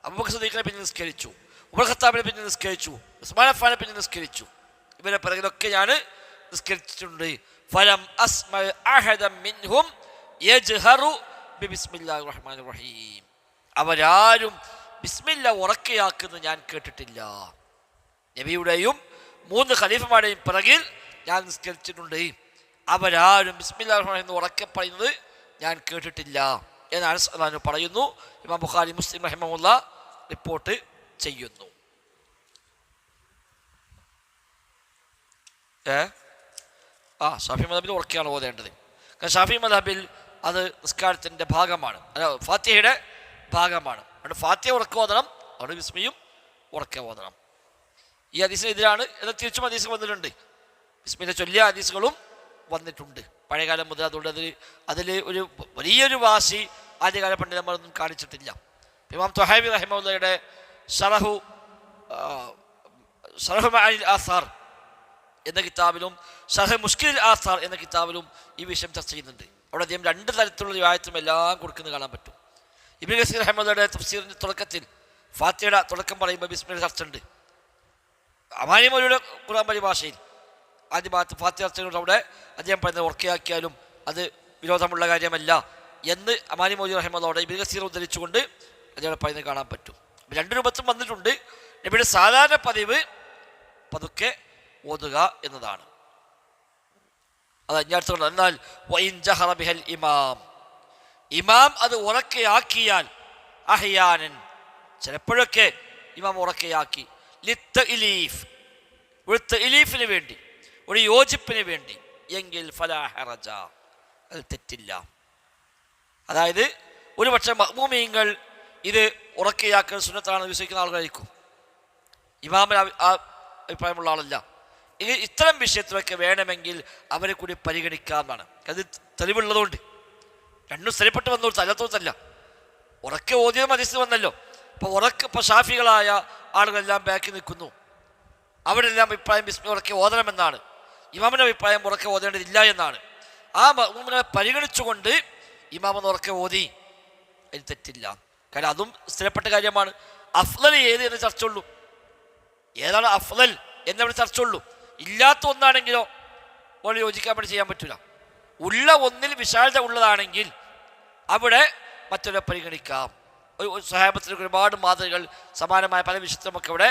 അബൂബക്കർ സിദ്ദീഖിനെ പിന്നെ നിസ്കരിച്ചു, ഉമർ ഖത്താബിനെ പിന്നെ നിസ്കരിച്ചു, ഉസ്മാൻ അഫ്ഫാനെ പിന്നെ നിസ്കരിച്ചു. ഇവരുടെ പിറകിലൊക്കെ ഞാൻ നിസ്കരിച്ചിട്ടുണ്ട്. ഫലം അസ്മഅ അഹദൻ മിൻഹും യജ്ഹറു ബിസ്മില്ലാഹിർ റഹ്മാനിർ റഹീം, അവരാരും ബിസ്മില്ല ഉറക്കെയാക്കുന്നത് ഞാൻ കേട്ടിട്ടില്ല. നബിയുടെയും 3 ഖലീഫമാരുടെയും പിറകിൽ ഞാൻ നിസ്കരിച്ചിട്ടുണ്ട്, അവരാരും ബിസ്മില്ലാഹിർ റഹ്മാനിർ റഹീം ഉറക്കെ പറയുന്നത് ഞാൻ കേട്ടിട്ടില്ല എന്നാണ് പറയുന്നു. ഇമാം ബുഖാരി മുസ്ലിം റഹിമഹുല്ലാഹ് റിപ്പോർട്ട് ചെയ്യുന്നു. ഷാഫി മദ്ഹബിൽ ഉറക്കെയാണ് ഓതേണ്ടത്. കാരണം ഷാഫി മദ്ഹബിൽ അത് നിസ്കാരത്തിൻ്റെ ഭാഗമാണ്, അല്ല ഫാത്തിഹയുടെ ഭാഗമാണ്. അതുകൊണ്ട് ഫാത്തിഹ ഉറക്കെ ഓതണം, അവിടെ ബിസ്മിയും ഉറക്കെ ഓതണം. ഈ ഹദീസിനെതിരാണ് എന്നാൽ തിരിച്ചും ഹദീസ് വന്നിട്ടുണ്ട്, ബിസ്മിനെ ചൊല്ലിയ ഹദീസുകളും വന്നിട്ടുണ്ട് പഴയകാലം മുതൽ. അതുകൊണ്ട് അതിൽ ഒരു വലിയൊരു വാശി ആദ്യകാല പണ്ഡിതന്മാരൊന്നും കാണിച്ചിട്ടില്ല. ഇമാം ത്വഹാവി റഹിമഹുള്ളയുടെ ശറഹു മഅനിൽ ആസാർ എന്ന കിതാബിലും ഷർഹ് മുഷ്കിൽ ആസാർ എന്ന കിതാബിലും ഈ വിഷയം ചർച്ച ചെയ്യുന്നുണ്ട്. അവിടെ അദ്ദേഹം 2 തരത്തിലുള്ള റിവായത്തും എല്ലാം കൊടുക്കുന്നത് കാണാൻ പറ്റും. ഇബ്നു കസീർ റഹിമഹുള്ളയുടെ തഫ്സീറിൻ്റെ തുടക്കത്തിൽ ഫാത്തിഹയുടെ തുടക്കം പറയുമ്പോൾ ബിസ്മിയുടെ ചർച്ച ഉണ്ട്. അമാനി മൗലവിയുടെ ഖുർആൻ പരിഭാഷയിൽ ആദ്യ ഭാഗത്ത് ഫാത്തിഹ ചർച്ചകളുടെ അവിടെ അദ്ദേഹം പറയുന്നത് ഉറക്കെയാക്കിയാലും അത് വിരോധമുള്ള കാര്യമല്ല എന്ന് അമാനി മൗലവി റഹിമഹുള്ളയുടെ ഇബ്നു കസീർ ഉദ്ധരിച്ചുകൊണ്ട് അദ്ദേഹം പറയുന്നത് കാണാൻ പറ്റും. രണ്ട് രൂപത്തും വന്നിട്ടുണ്ട്. നബിയുടെ സാധാരണ പതിവ് പതുക്കെ ഓതുക എന്നതാണ്. അത് അഞ്ഞാടുത്തുകൊണ്ട് എന്നാൽ വഇൻ ജഹറ ബിഹൽ ഇമാം അത് ഉറക്കെയാക്കിയാൽ അഹ്യാനൻ ചിലപ്പോഴൊക്കെ ഇമാം ഉറക്കെയാക്കി ലിത്തഇലീഫ് ഒരു തഇലീഫിന് വേണ്ടി ഒരു യോജിപ്പിന് വേണ്ടി എങ്കിൽ ഫലാ ഹറജ അത് തെറ്റില്ല. അതായത് ഒരു പക്ഷേ മഅ്മൂമീങ്ങൾ ഇത് ഉറക്കെയാക്കൽ സുന്നത്താണെന്ന് വിശ്വസിക്കുന്ന ആളുകളായിരിക്കും, ഇമാമിന് അഭിപ്രായമുള്ള ആളല്ല. ഇത്തരം വിഷയത്തിലൊക്കെ വേണമെങ്കിൽ അവരെ കൂടി പരിഗണിക്കാമെന്നാണ്. അത് തെളിവുള്ളതുകൊണ്ട് രണ്ടും സ്ഥിരപ്പെട്ട് വന്നോളൂ, അല്ലാത്തോത്തല്ല. ഉറക്കെ ഓതിയത് മതിസ് വന്നല്ലോ. ഇപ്പോൾ ഷാഫികളായ ആളുകളെല്ലാം ബാക്കി നിൽക്കുന്നു. അവരെല്ലാം അഭിപ്രായം ബിസ്മി ഉറക്കെ ഓതണമെന്നാണ്. ഇമാമിൻ്റെ അഭിപ്രായം ഉറക്കെ ഓതേണ്ടതില്ല എന്നാണ്. ആ മഅ്മൂമിനെ പരിഗണിച്ചുകൊണ്ട് ഇമാമെന്ന് ഉറക്കെ ഓതി, അതിന് തെറ്റില്ല. കാരണം അതും സ്ഥിരപ്പെട്ട കാര്യമാണ്. അഫ്ളൽ ഏത് എന്ന് ചർച്ചയുള്ളൂ. ഏതാണ് അഫ്ളൽ എന്നവിടെ ചർച്ചയുള്ളൂ. ഇല്ലാത്ത ഒന്നാണെങ്കിലോ ഓളെ യോജിക്കാൻ വേണ്ടി ചെയ്യാൻ പറ്റില്ല. ഉള്ള ഒന്നിൽ വിശാലത ഉള്ളതാണെങ്കിൽ അവിടെ മറ്റൊരു പരിഗണിക്കാം. ഒരു സ്വഹാബത്തിലേക്ക് ഒരുപാട് മാതൃകകൾ സമാനമായ പല വിഷയത്തിലുമൊക്കെ ഇവിടെ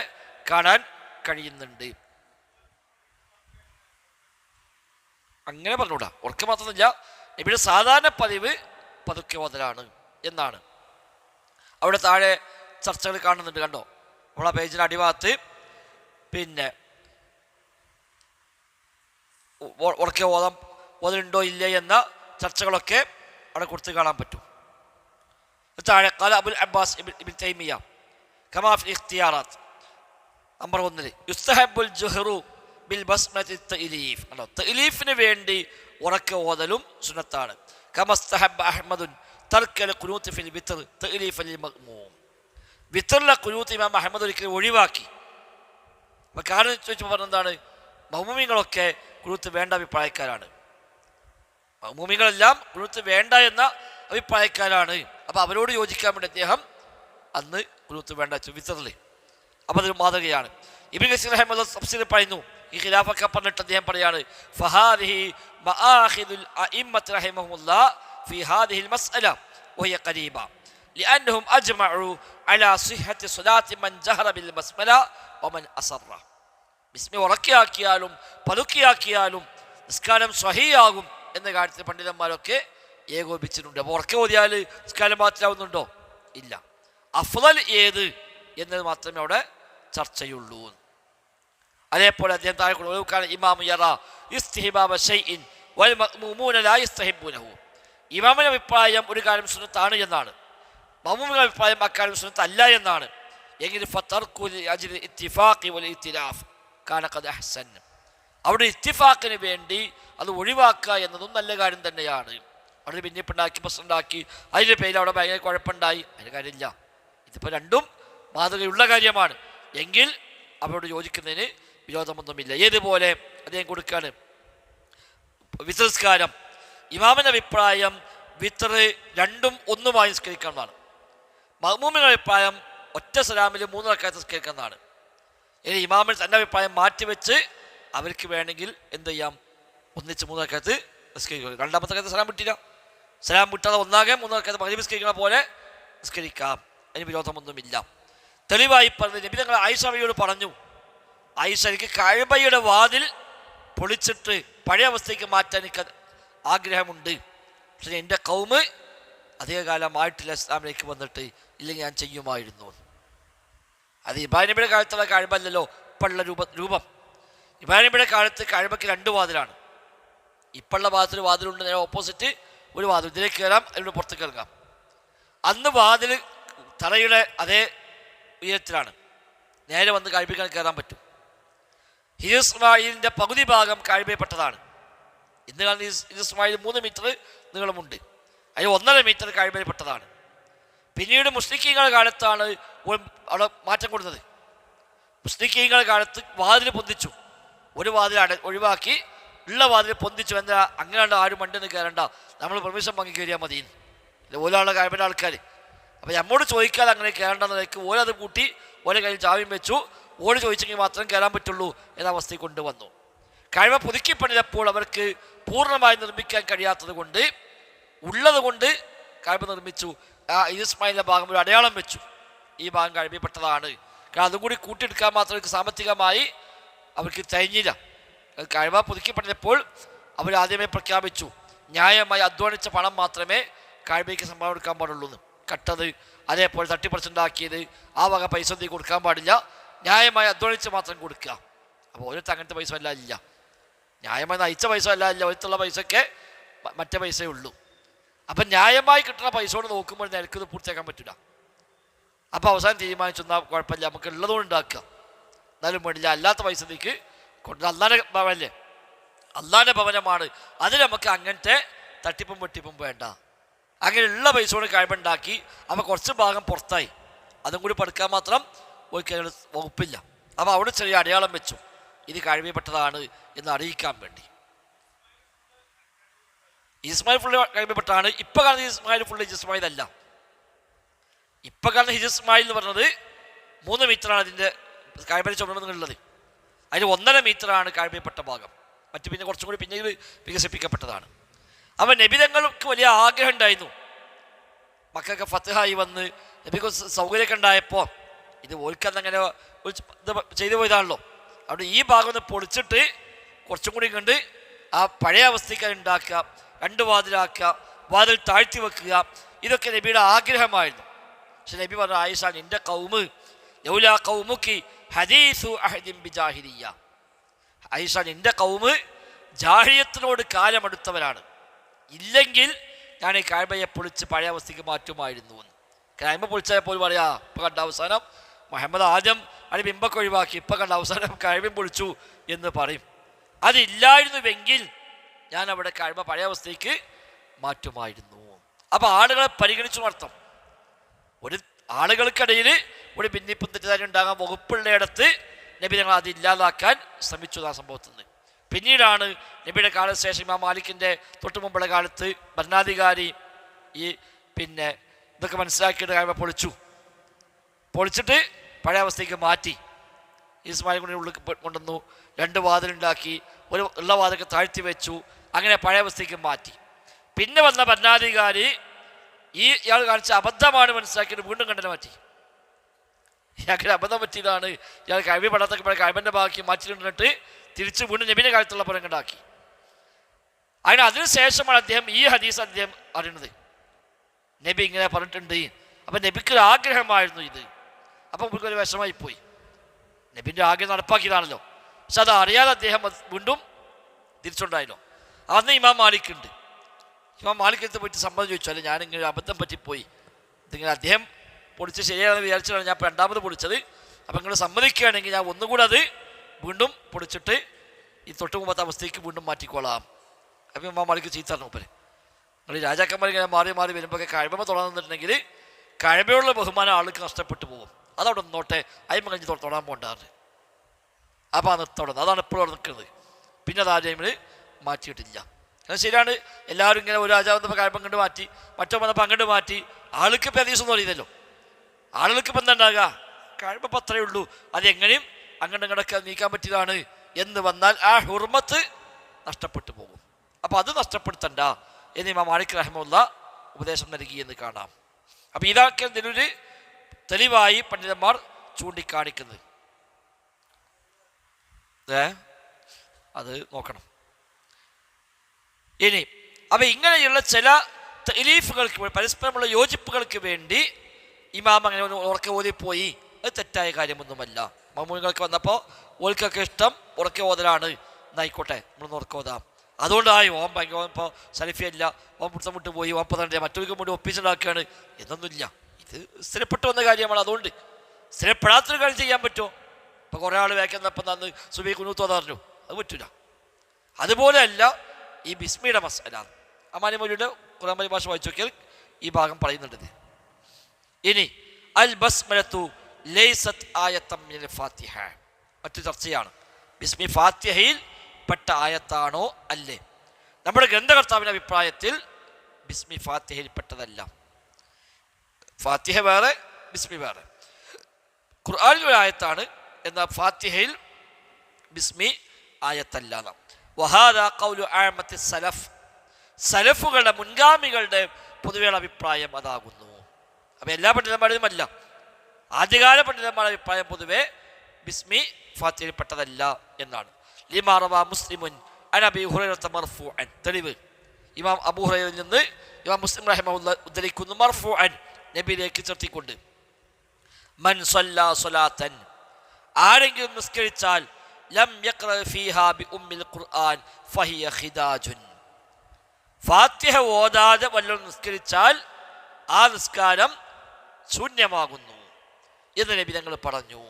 കാണാൻ കഴിയുന്നുണ്ട്. അങ്ങനെ പറഞ്ഞുകൂടാ. ഉറക്കെ മാത്രമല്ല, നബിയുടെ സാധാരണ പതിവ് പതുക്കെ ഓതലാണ് എന്നാണ്. അവിടെ താഴെ ചർച്ചകൾ കാണുന്നുണ്ട്, കണ്ടോ? നമ്മളെ പേജിൻ്റെ അടിഭാഗത്ത് പിന്നെ ഉറക്കെ ഓതുണ്ടോ ഇല്ലേ എന്ന ചർച്ചകളൊക്കെ അവിടെ കൊടുത്ത് കാണാൻ പറ്റും. താഴെ ഖാല അബുൽ അബ്ബാസ് ഇബ്നു തൈമിയ്യ കമാ ഫി ഇഖ്തിയാറാത്ത് നമ്പർ 1 യുസ്തഹബ്ബുൽ ജുഹ്റു ബിൽ ബസ്മതി തഇലീഫ്. അല്ലോ, തഇലീഫിന് വേണ്ടി ഉറക്കെ ഓതലും സുന്നത്താണ്. കമസ്തഹബ്ബ അഹ്മദുൻ തർക്കൽ ഖുനൂത്ത് ഫിൽ വിത്ർ തഇലീഫൻ ലിൽ മഅ്മൂം. വിത്റിലെ ഖുനൂത്ത് ഇമാം അഹ്മദ് ഒരിക്കലും ഒഴിവാക്കി. അപ്പോൾ കാരണം ചോദിച്ചപ്പോൾ പറഞ്ഞെന്താണ്? മഅ്മൂമികളൊക്കെ ഖുനൂത്ത് വേണ്ട അഭിപ്രായക്കാരാണ്. മഅ്മൂമികളെല്ലാം ഖുനൂത്ത് വേണ്ട എന്ന അഭിപ്രായക്കാരാണ്. അപ്പോൾ അവരോട് യോജിക്കാൻ വേണ്ടി അദ്ദേഹം അന്ന് ഖുനൂത്ത് വേണ്ട വിത്റിൽ. അപ്പോൾ അതൊരു മാതൃകയാണ്. ഇബ്നു കസീർ റഹിമഹുല്ലാഹ് തഫ്സീറിൽ പറയുന്നു, ഈ ഖിലാഫൊക്കെ പറഞ്ഞിട്ട് അദ്ദേഹം പറയാണ്, ഫഹാദിഹി മആഖിദുൽ അഇമ്മത്ത് റഹിമഹുല്ലാഹ് ഫി ഹാദിഹിൽ മസ്അല വഹിയ ഖരീബ ലിഅന്നഹും അജ്മഉ അലാ സിഹ്ഹത്തി സ്വലാത്തി മൻ ജഹറ ബിൽ ബസ്മല വമൻ അസറ. ബിസ്മി ഉറക്കെയാക്കിയാലും പതുക്കെയാക്കിയാലും നിസ്കാരം സ്വഹീയാകും എന്ന കാര്യത്തിൽ പണ്ഡിതന്മാരൊക്കെ ഏകോപിച്ചിട്ടുണ്ട്. അപ്പോൾ ഉറക്കെ ഓതിയാൽ നിസ്കാരം മാത്രമാവുന്നുണ്ടോ? ഇല്ല. അഫ്ളൽ ഏത് എന്നത് മാത്രമേ അവിടെ ചർച്ചയുള്ളൂ. അതേപോലെ അദ്ദേഹം താഴെ ഇമാമു യറ ഇസ്തിഹ്ബാബ ശൈഇൻ വൽ മഅ്മൂമൂന ലാ യസ്തഹിബ്ബൂനഹു. ഇമാമിന്റെ അഭിപ്രായം ഒരു കാര്യം സുന്നത്താണ് എന്നാണ്, മഅ്മൂമിന്റെ അഭിപ്രായം അക്കാര്യം സുന്നത്ത് അല്ല എന്നാണ്. എങ്കിൽ ഫതർക്കു ലിഅജ്ലി ഇത്തിഫാഖി വൽ ഇഖ്തിലാഫ് കാന ഖദ് അഹ്സൻ. അവിടെ ഇത്തിഫാഖിന് വേണ്ടി അത് ഒഴിവാക്കുക എന്നതും നല്ല കാര്യം തന്നെയാണ്. അവിടെ ഭിന്നിപ്പുണ്ടാക്കി പ്രശ്നമുണ്ടാക്കി അതിൻ്റെ പേരിൽ അവിടെ ഭയങ്കര കുഴപ്പമുണ്ടായി, അതിന് കാര്യമില്ല. ഇതിപ്പോൾ രണ്ടും മാതൃകയുള്ള കാര്യമാണ് എങ്കിൽ അവരോട് യോജിക്കുന്നതിന് വിരോധമൊന്നുമില്ല. ഏതുപോലെ അദ്ദേഹം കൊടുക്കുകയാണ് വിത്ർസ്കാരം. ഇമാമിൻ്റെ അഭിപ്രായം വിത്ർ രണ്ടും ഒന്നുമായി നിസ്കരിക്കുന്നതാണ്. മഅ്മൂമിൻ്റെ അഭിപ്രായം ഒറ്റ സലാമിൽ 3 റക്അത്ത് നിസ്കരിക്കുന്നതാണ്. ഇനി ഇമാമിന് തൻ്റെ അഭിപ്രായം മാറ്റിവെച്ച് അവർക്ക് വേണമെങ്കിൽ എന്ത് ചെയ്യാം, ഒന്നിച്ച് 3 റക്അത്ത് നിസ്കരിക്കുക. രണ്ടാമത്തെ റക്അത്ത് സലാം വിട്ടില്ല, സലാം വിട്ടാതെ ഒന്നാകെ 3 റക്അത്ത് മഗ്‌രിബ് നിസ്കരിക്കുന്ന പോലെ നിസ്കരിക്കാം, അതിന് വിരോധമൊന്നുമില്ല. തെളിവായി പറഞ്ഞത് നബി തങ്ങൾ ആയിഷയോട് പറഞ്ഞു, ആയിഷ എനിക്ക് കഅബയുടെ വാതിൽ പൊളിച്ചിട്ട് പഴയ അവസ്ഥയ്ക്ക് മാറ്റാൻ എനിക്ക് ആഗ്രഹമുണ്ട്, പക്ഷേ എൻ്റെ കൗമ് അധികകാലമായിട്ടില്ല ഇസ്ലാമിലേക്ക് വന്നിട്ട്, ഇല്ലെങ്കിൽ ഞാൻ ചെയ്യുമായിരുന്നു. അത് ഇബ്രാഹിം നബിയുടെ കാലത്തുള്ള കഅബല്ലല്ലോ ഇപ്പോഴുള്ള രൂപം. ഇബ്രാഹിം നബിയുടെ കാലത്ത് കഅബയ്ക്ക് 2 വാതിലാണ്. ഇപ്പോഴുള്ള ഭാഗത്തൊരു വാതിലുണ്ട്, നേരെ ഓപ്പോസിറ്റ് ഒരു വാതിൽ, ഇതിലേക്ക് കയറാം, അതിലൂടെ പുറത്തേക്ക് ഇറങ്ങാം. അന്ന് വാതിൽ തറയുടെ അതേ ഉയരത്തിലാണ്, നേരെ വന്ന് കഅബയ്ക്ക് കയറാൻ പറ്റും. ഹിജ്ർ ഇസ്മായിലിൻ്റെ പകുതി ഭാഗം കഅബയിൽപ്പെട്ടതാണ്. ഇന്ന് കാണുന്ന ഹിജ്ർ ഇസ്മായിൽ 3 മീറ്റർ നീളമുണ്ട്, അതിൽ 1.5 മീറ്റർ കഅബയിൽപ്പെട്ടതാണ്. പിന്നീട് മുസ്ലിക്കീങ്ങളുടെ കാലത്താണ് അവിടെ മാറ്റം കൊടുത്തത്. മുസ്ലിക്കീങ്ങളുടെ കാലത്ത് വാതിൽ പൊന്തിച്ചു, ഒരു വാതിൽ ഒഴിവാക്കി ഉള്ള വാതിൽ പൊന്തിച്ചു. എന്താ അങ്ങനെയാണ് ആരും മണ്ടെന്ന് കയറണ്ട, നമ്മൾ പെർമിഷൻ വാങ്ങി കയറിയാൽ മതി, ഓലാണ് കഅബയുടെ ആൾക്കാർ. അപ്പോൾ നമ്മോട് ചോദിക്കാതെ അങ്ങനെ കയറേണ്ടെന്നതിലേക്ക് ഓരത് കൂട്ടി ഓരോ കയ്യിൽ ചാവിയും വെച്ചു, ഓട് ചോദിച്ചെങ്കിൽ മാത്രം കയറാൻ പറ്റുള്ളൂ എന്ന അവസ്ഥയിൽ കൊണ്ടുവന്നു. കഅബ പുതുക്കി പണിതപ്പോൾ അവർക്ക് പൂർണ്ണമായി നിർമ്മിക്കാൻ കഴിയാത്തത് കൊണ്ട് ഉള്ളത് കൊണ്ട് കഅബ നിർമ്മിച്ചു. ആ ഇസ്മായിലിൻ്റെ ഭാഗം ഒരു അടയാളം വെച്ചു, ഈ ഭാഗം കഴിവിൽപ്പെട്ടതാണ്. കാരണം അതും കൂടി കൂട്ടിയെടുക്കാൻ മാത്രം അവർക്ക് സാമ്പത്തികമായി അവർക്ക് കഴിഞ്ഞില്ല. അത് കഴിവ പുതുക്കിപ്പെട്ടപ്പോൾ അവർ ആദ്യമേ പ്രഖ്യാപിച്ചു ന്യായമായി അധ്വാനിച്ച പണം മാത്രമേ കഴിവയ്ക്ക് സംഭാവന കൊടുക്കാൻ പാടുള്ളൂ എന്ന്. കട്ടത് അതേപോലെ 30% ആക്കിയത് ആ വക പൈസ ഒന്നും കൊടുക്കാൻ പാടില്ല, ന്യായമായി അധ്വാനിച്ച് മാത്രം കൊടുക്കുക. അപ്പോൾ ഓരോരുത്തർ അങ്ങനത്തെ പൈസ എല്ലാം ഇല്ല, ന്യായമായി നയിച്ച പൈസ എല്ലാം ഇല്ല, ഓരോരുത്തുള്ള പൈസയൊക്കെ മറ്റേ പൈസയേ ഉള്ളൂ. അപ്പം ന്യായമായി കിട്ടുന്ന പൈസ കൊണ്ട് നോക്കുമ്പോൾ നിനക്കിത് പൂർത്തിയാക്കാൻ പറ്റില്ല. അപ്പോൾ അവസാനം തീരുമാനിച്ചെന്നാൽ കുഴപ്പമില്ല, നമുക്ക് ഉള്ളതുകൊണ്ട് ഉണ്ടാക്കുക, എന്നാലും വേണ്ടില്ല അല്ലാത്ത പൈസത്തേക്ക് കൊണ്ട് അള്ളാൻ്റെ ഭവനല്ലേ, അള്ളാൻ്റെ ഭവനമാണ്, അതിൽ നമുക്ക് അങ്ങനത്തെ തട്ടിപ്പും വെട്ടിപ്പും വേണ്ട. അങ്ങനെയുള്ള പൈസ കൊണ്ട് കഴിവുണ്ടാക്കി അപ്പോൾ കുറച്ച് ഭാഗം പുറത്തായി, അതും കൂടി പഠിക്കാൻ മാത്രം ഒരിക്കലും വകുപ്പില്ല. അപ്പോൾ അവിടെ ചെറിയ അടയാളം വെച്ചു, ഇത് കഴിവിൽപ്പെട്ടതാണ് എന്ന് അറിയിക്കാൻ വേണ്ടി. ഇസ്മായിൽ ഫുള്ള് കഴിവിൽപ്പെട്ടാണ്. ഇപ്പം കാണുന്ന ഇസ്മായിൽ ഫുള്ള് ഇസ്മായിൽ അല്ല. ഇപ്പം കാണുന്ന ഹിജസ്മായിൽ എന്ന് പറഞ്ഞത് 3 മീറ്ററാണ് അതിൻ്റെ കഴിവിൽ ചുമന്നുള്ളത്. അതിൽ 1.5 മീറ്ററാണ് കഴിവിൽപ്പെട്ട ഭാഗം, മറ്റു പിന്നെ കുറച്ചും കൂടി പിന്നീട് വികസിപ്പിക്കപ്പെട്ടതാണ്. അപ്പം നബിതങ്ങൾക്ക് വലിയ ആഗ്രഹം ഉണ്ടായിരുന്നു, മക്കൾക്ക് ഫത്ഹായി വന്ന് നബിക്ക് സൗകര്യമൊക്കെ ഉണ്ടായപ്പോൾ ഇത് ഓൽക്കന്നങ്ങനെ ഇത് ചെയ്തു പോയതാണല്ലോ. അവിടെ ഈ ഭാഗം ഒന്ന് പൊളിച്ചിട്ട് കുറച്ചും കൂടി കണ്ട് ആ പഴയ അവസ്ഥയ്ക്ക് ഉണ്ടാക്കുക, 2 വാതിലാക്കുക, വാതിൽ താഴ്ത്തി വെക്കുക, ഇതൊക്കെ നബിയുടെ ആഗ്രഹമായിരുന്നു. പക്ഷെ നബി പറഞ്ഞു, ആയിഷ നിന്റെ കൗമ് ലൗലാ കൗമുക്കി ഹദീസു അഹദിൻ ബിജാഹിലിയ്യ, ആയിഷ നിന്റെ കൗമ് ജാഹിലിയത്തിനോട് കാലമെടുത്തവരാണ്, ഇല്ലെങ്കിൽ ഞാൻ ഈ കഅബയെ പൊളിച്ച് പഴയ അവസ്ഥയ്ക്ക് മാറ്റുമായിരുന്നു എന്ന്. കഅബ പൊളിച്ചാൽ പോലും പറയാ ഇപ്പം കണ്ട അവസാനം മുഹമ്മദ് ആദ്യം അത് ബിംബൊക്കെ ഒഴിവാക്കി, ഇപ്പം കണ്ട അവസാനം കഅബയും പൊളിച്ചു എന്ന് പറയും. അതില്ലായിരുന്നുവെങ്കിൽ ഞാൻ അവിടെ കഅബ പഴയ അവസ്ഥയ്ക്ക് മാറ്റുമായിരുന്നു. അപ്പം ആളുകളെ പരിഗണിച്ചു നടത്തും. ഒരു ആളുകൾക്കിടയിൽ ഒരു ഭിന്നിപ്പും തെറ്റിദ്ധാരണ ഉണ്ടാകാൻ വകുപ്പുള്ളയിടത്ത് നബി ഞങ്ങൾ അത് ഇല്ലാതാക്കാൻ ശ്രമിച്ചു ആ സംഭവത്തിൽ നിന്ന്. പിന്നീടാണ് നബിയുടെ കാലശേഷം ഇമാം മാലിക്കിൻ്റെ തൊട്ട് മുമ്പുള്ള കാലത്ത് ഭരണാധികാരി ഈ പിന്നെ ഇതൊക്കെ മനസ്സിലാക്കിയിട്ട് കഴിയുമ്പോൾ പൊളിച്ചിട്ട് പഴയ അവസ്ഥയ്ക്ക് മാറ്റി. ഇസ്മായിൽ കൊണ്ട് ഉള്ളിൽ കൊണ്ടുവന്നു, 2 വാതിലുണ്ടാക്കി, ഒരു ഉള്ള വാതിലൊക്കെ താഴ്ത്തി വെച്ചു, അങ്ങനെ പഴയ അവസ്ഥയ്ക്ക് മാറ്റി. പിന്നെ വന്ന ഭരണാധികാരി ഇയാൾ കാണിച്ച അബദ്ധമാണ് മനസ്സിലാക്കിയിട്ട് വീണ്ടും കണ്ടനെ മാറ്റി. ഇയാൾക്ക് അബദ്ധം പറ്റിയതാണ്, ഇയാൾ കഴിവ് പടത്തൊക്കെ കഴിവൻ്റെ ബാക്കി മാറ്റിയിട്ട് തിരിച്ച് വീണ്ടും നബിൻ്റെ കാലത്തുള്ള പുറം കണ്ടാക്കി. അതിനുശേഷമാണ് അദ്ദേഹം ഈ ഹദീസ് അദ്ദേഹം അറിയുന്നത്, നബി ഇങ്ങനെ പറഞ്ഞിട്ടുണ്ട്. അപ്പം നബിക്കൊരു ആഗ്രഹമായിരുന്നു ഇത്. അപ്പം നമുക്കൊരു വിഷമായി പോയി, നബിൻ്റെ ആഗ്രഹം നടപ്പാക്കിയതാണല്ലോ. പക്ഷെ അത് അറിയാതെ അദ്ദേഹം വീണ്ടും തിരിച്ചുണ്ടായല്ലോ. അന്ന് ഇമാം മാലിക് ഉണ്ട്. ഇമാം മാലിക്കടുത്ത് പോയിട്ട് സമ്മതം ചോദിച്ചു, അല്ലെ ഞാനിങ്ങനെ അബദ്ധം പറ്റിപ്പോയി, ഇതിങ്ങനെ അദ്ദേഹം പൊളിച്ച് ശരിയാണെന്ന് വിചാരിച്ചാണ് ഞാൻ 2ാമത് പൊളിച്ചത്, അപ്പം നിങ്ങൾ സമ്മതിക്കുകയാണെങ്കിൽ ഞാൻ ഒന്നുകൂടെ അത് വീണ്ടും പൊളിച്ചിട്ട് ഈ തൊട്ട് മുമ്പത്തെ അവസ്ഥയ്ക്ക് വീണ്ടും മാറ്റിക്കോളാം. അപ്പം ഇമാം മാലിക് ചീത്ത പറഞ്ഞു, മൂപ്പര് നിങ്ങൾ രാജാക്കന്മാർ ഇങ്ങനെ മാറി മാറി വരുമ്പോൾ കഅബ തുടർന്നിട്ടുണ്ടെങ്കിൽ കഅബയോടുള്ള ബഹുമാനം ആൾക്ക് നഷ്ടപ്പെട്ടു പോകും, അതവിടെ നിന്നോട്ടെ, അയിമ കഴിഞ്ഞ് തൊടാൻ പോകണ്ടാറ്. അപ്പം ആ നിർത്തവിടെ അതാണ് ഇപ്പോഴും നിൽക്കുന്നത്. പിന്നെ അത് ആ ടൈമിൽ മാറ്റിയിട്ടില്ല. അത് ശരിയാണ്, എല്ലാവരും ഇങ്ങനെ ഒരു രാജാവ് വന്നപ്പോൾ കഅബ അങ്ങോട്ട് മാറ്റി, മറ്റോ വന്നപ്പോൾ അങ്ങോട്ട് മാറ്റി. ആൾക്ക് ഇപ്പം ഹദീസൊന്നും അറിയില്ലല്ലോ, ആളുകൾക്ക് ഇപ്പം എന്താ ഉണ്ടാകുക, കഅബ ഇപ്പം അത്രയേ ഉള്ളൂ, അതെങ്ങനെയും അങ്ങോട്ടും ഇങ്ങോട്ടൊക്കെ നീക്കാൻ പറ്റിയതാണ് എന്ന് വന്നാൽ ആ ഹുർമത്ത് നഷ്ടപ്പെട്ടു പോകും. അപ്പം അത് നഷ്ടപ്പെടുത്തണ്ട എന്ന് ഇമാം മാലിക് റഹിമഹുല്ലാ ഉപദേശം നൽകി എന്ന് കാണാം. അപ്പം ഇതൊക്കെ ഇതിനൊരു തെളിവായി പണ്ഡിതന്മാർ ചൂണ്ടിക്കാണിക്കുന്നത്. അത് നോക്കണം ഇനി. അപ്പം ഇങ്ങനെയുള്ള ചില തലീഫുകൾക്ക് പരസ്പരമുള്ള യോജിപ്പുകൾക്ക് വേണ്ടി ഇമാം അങ്ങനെ ഉറക്കെ ഓതിപ്പോയി, അത് തെറ്റായ കാര്യമൊന്നുമല്ല. മമ്മൂങ്ങൾക്ക് വന്നപ്പോൾ ഓൽക്കൊക്കെ ഇഷ്ടം ഉറക്കെ ഓതലാണ്, എന്നായിക്കോട്ടെ നമ്മളൊന്ന് ഉറക്കെ ഓതാം. അതുകൊണ്ടായി ഓം ഭയങ്കര ഇപ്പോൾ സലിഫിയല്ല, ഓം പുറത്തം വിട്ട് പോയി, ഓം പതണ്ടേ മറ്റൊരു വേണ്ടി ഒപ്പിച്ചുണ്ടാക്കുകയാണ് എന്നൊന്നുമില്ല. ഇത് സ്ഥിരപ്പെട്ടു വന്ന കാര്യമാണ്. അതുകൊണ്ട് സ്ഥിരപ്പെടാത്തൊരു കാര്യം ചെയ്യാൻ പറ്റുമോ? ഇപ്പോൾ കുറേ ആൾ വേക്കുന്നപ്പം തന്ന് സുബൈ കുനൂത്തോന്ന് പറഞ്ഞു, അത് പറ്റില്ല. അതുപോലെയല്ല ഈ ബിസ്മിയുടെ മസാല, അമാനിമൊലിയുടെ ഖുർആൻ പരിഭാഷ വായിച്ചു നോക്കിയാൽ ഈ ഭാഗം പറയുന്നുണ്ട്. ഇനി അൽ ബസ്മലത്തു ലൈസത്ത് ആയത്തം മിനൽ ഫാത്തിഹ, മറ്റു ചർച്ചയാണ്. ബിസ്മി ഫാത്തിഹയിൽ പെട്ട ആയത്താണോ അല്ലേ? നമ്മുടെ ഗ്രന്ഥകർത്താവിൻ്റെ അഭിപ്രായത്തിൽ ബിസ്മി ഫാത്തിഹയിൽ പെട്ടതല്ല. ഫാത്തിഹ വേറെ, ബിസ്മി വേറെ. ഖുർആനിലെ ആയത്താണ്, എന്നാൽ ഫാത്തിഹയിൽ ബിസ്മി ആയത്തല്ല. വഹാദാ ഖൗലു ആമത്തി സലഫ്, സലഫുകളുടെ മുൻഗാമികളുടെ പൊതുവെയുള്ള അഭിപ്രായം അതാകുന്നു. അപ്പം എല്ലാ പണ്ഡിതന്മാരുമല്ല, ആദ്യകാല പണ്ഡിതന്മാരുടെ അഭിപ്രായം പൊതുവെ ബിസ്മി ഫാത്തിഹയിൽപ്പെട്ടതല്ല എന്നാണ്. ലിമാ റവാ മുസ്ലിമുൻ അൻ അബീ ഹുറൈറത മർഫൂഅൻ. തെളിവ് ഇമാം അബൂ ഹുറൈറയിൽ നിന്ന് ഇമാം മുസ്ലിം റഹിമഹുല്ലാഹ് ഉദ്ധരിക്കുന്നു, മർഫൂഅൻ നബിയിലേക്ക് ചേർത്തിക്കൊണ്ട്, മൻ സല്ലാ സ്വലാത്തൻ, ആരെങ്കിലും നിസ്കരിച്ചാൽ ലം യഖ്റ ഫീഹാ ബി ഉമ്മിൽ ഖുർആൻ ഫഹിയ ഖിദാജുൻ. ഫാത്തിഹ ഓതാതെ വല്ലതും നിസ്കരിച്ചാൽ ആ നിസ്കാരം ശൂന്യമാകുന്നു എന്ന് നബി തങ്ങൾ പറഞ്ഞു.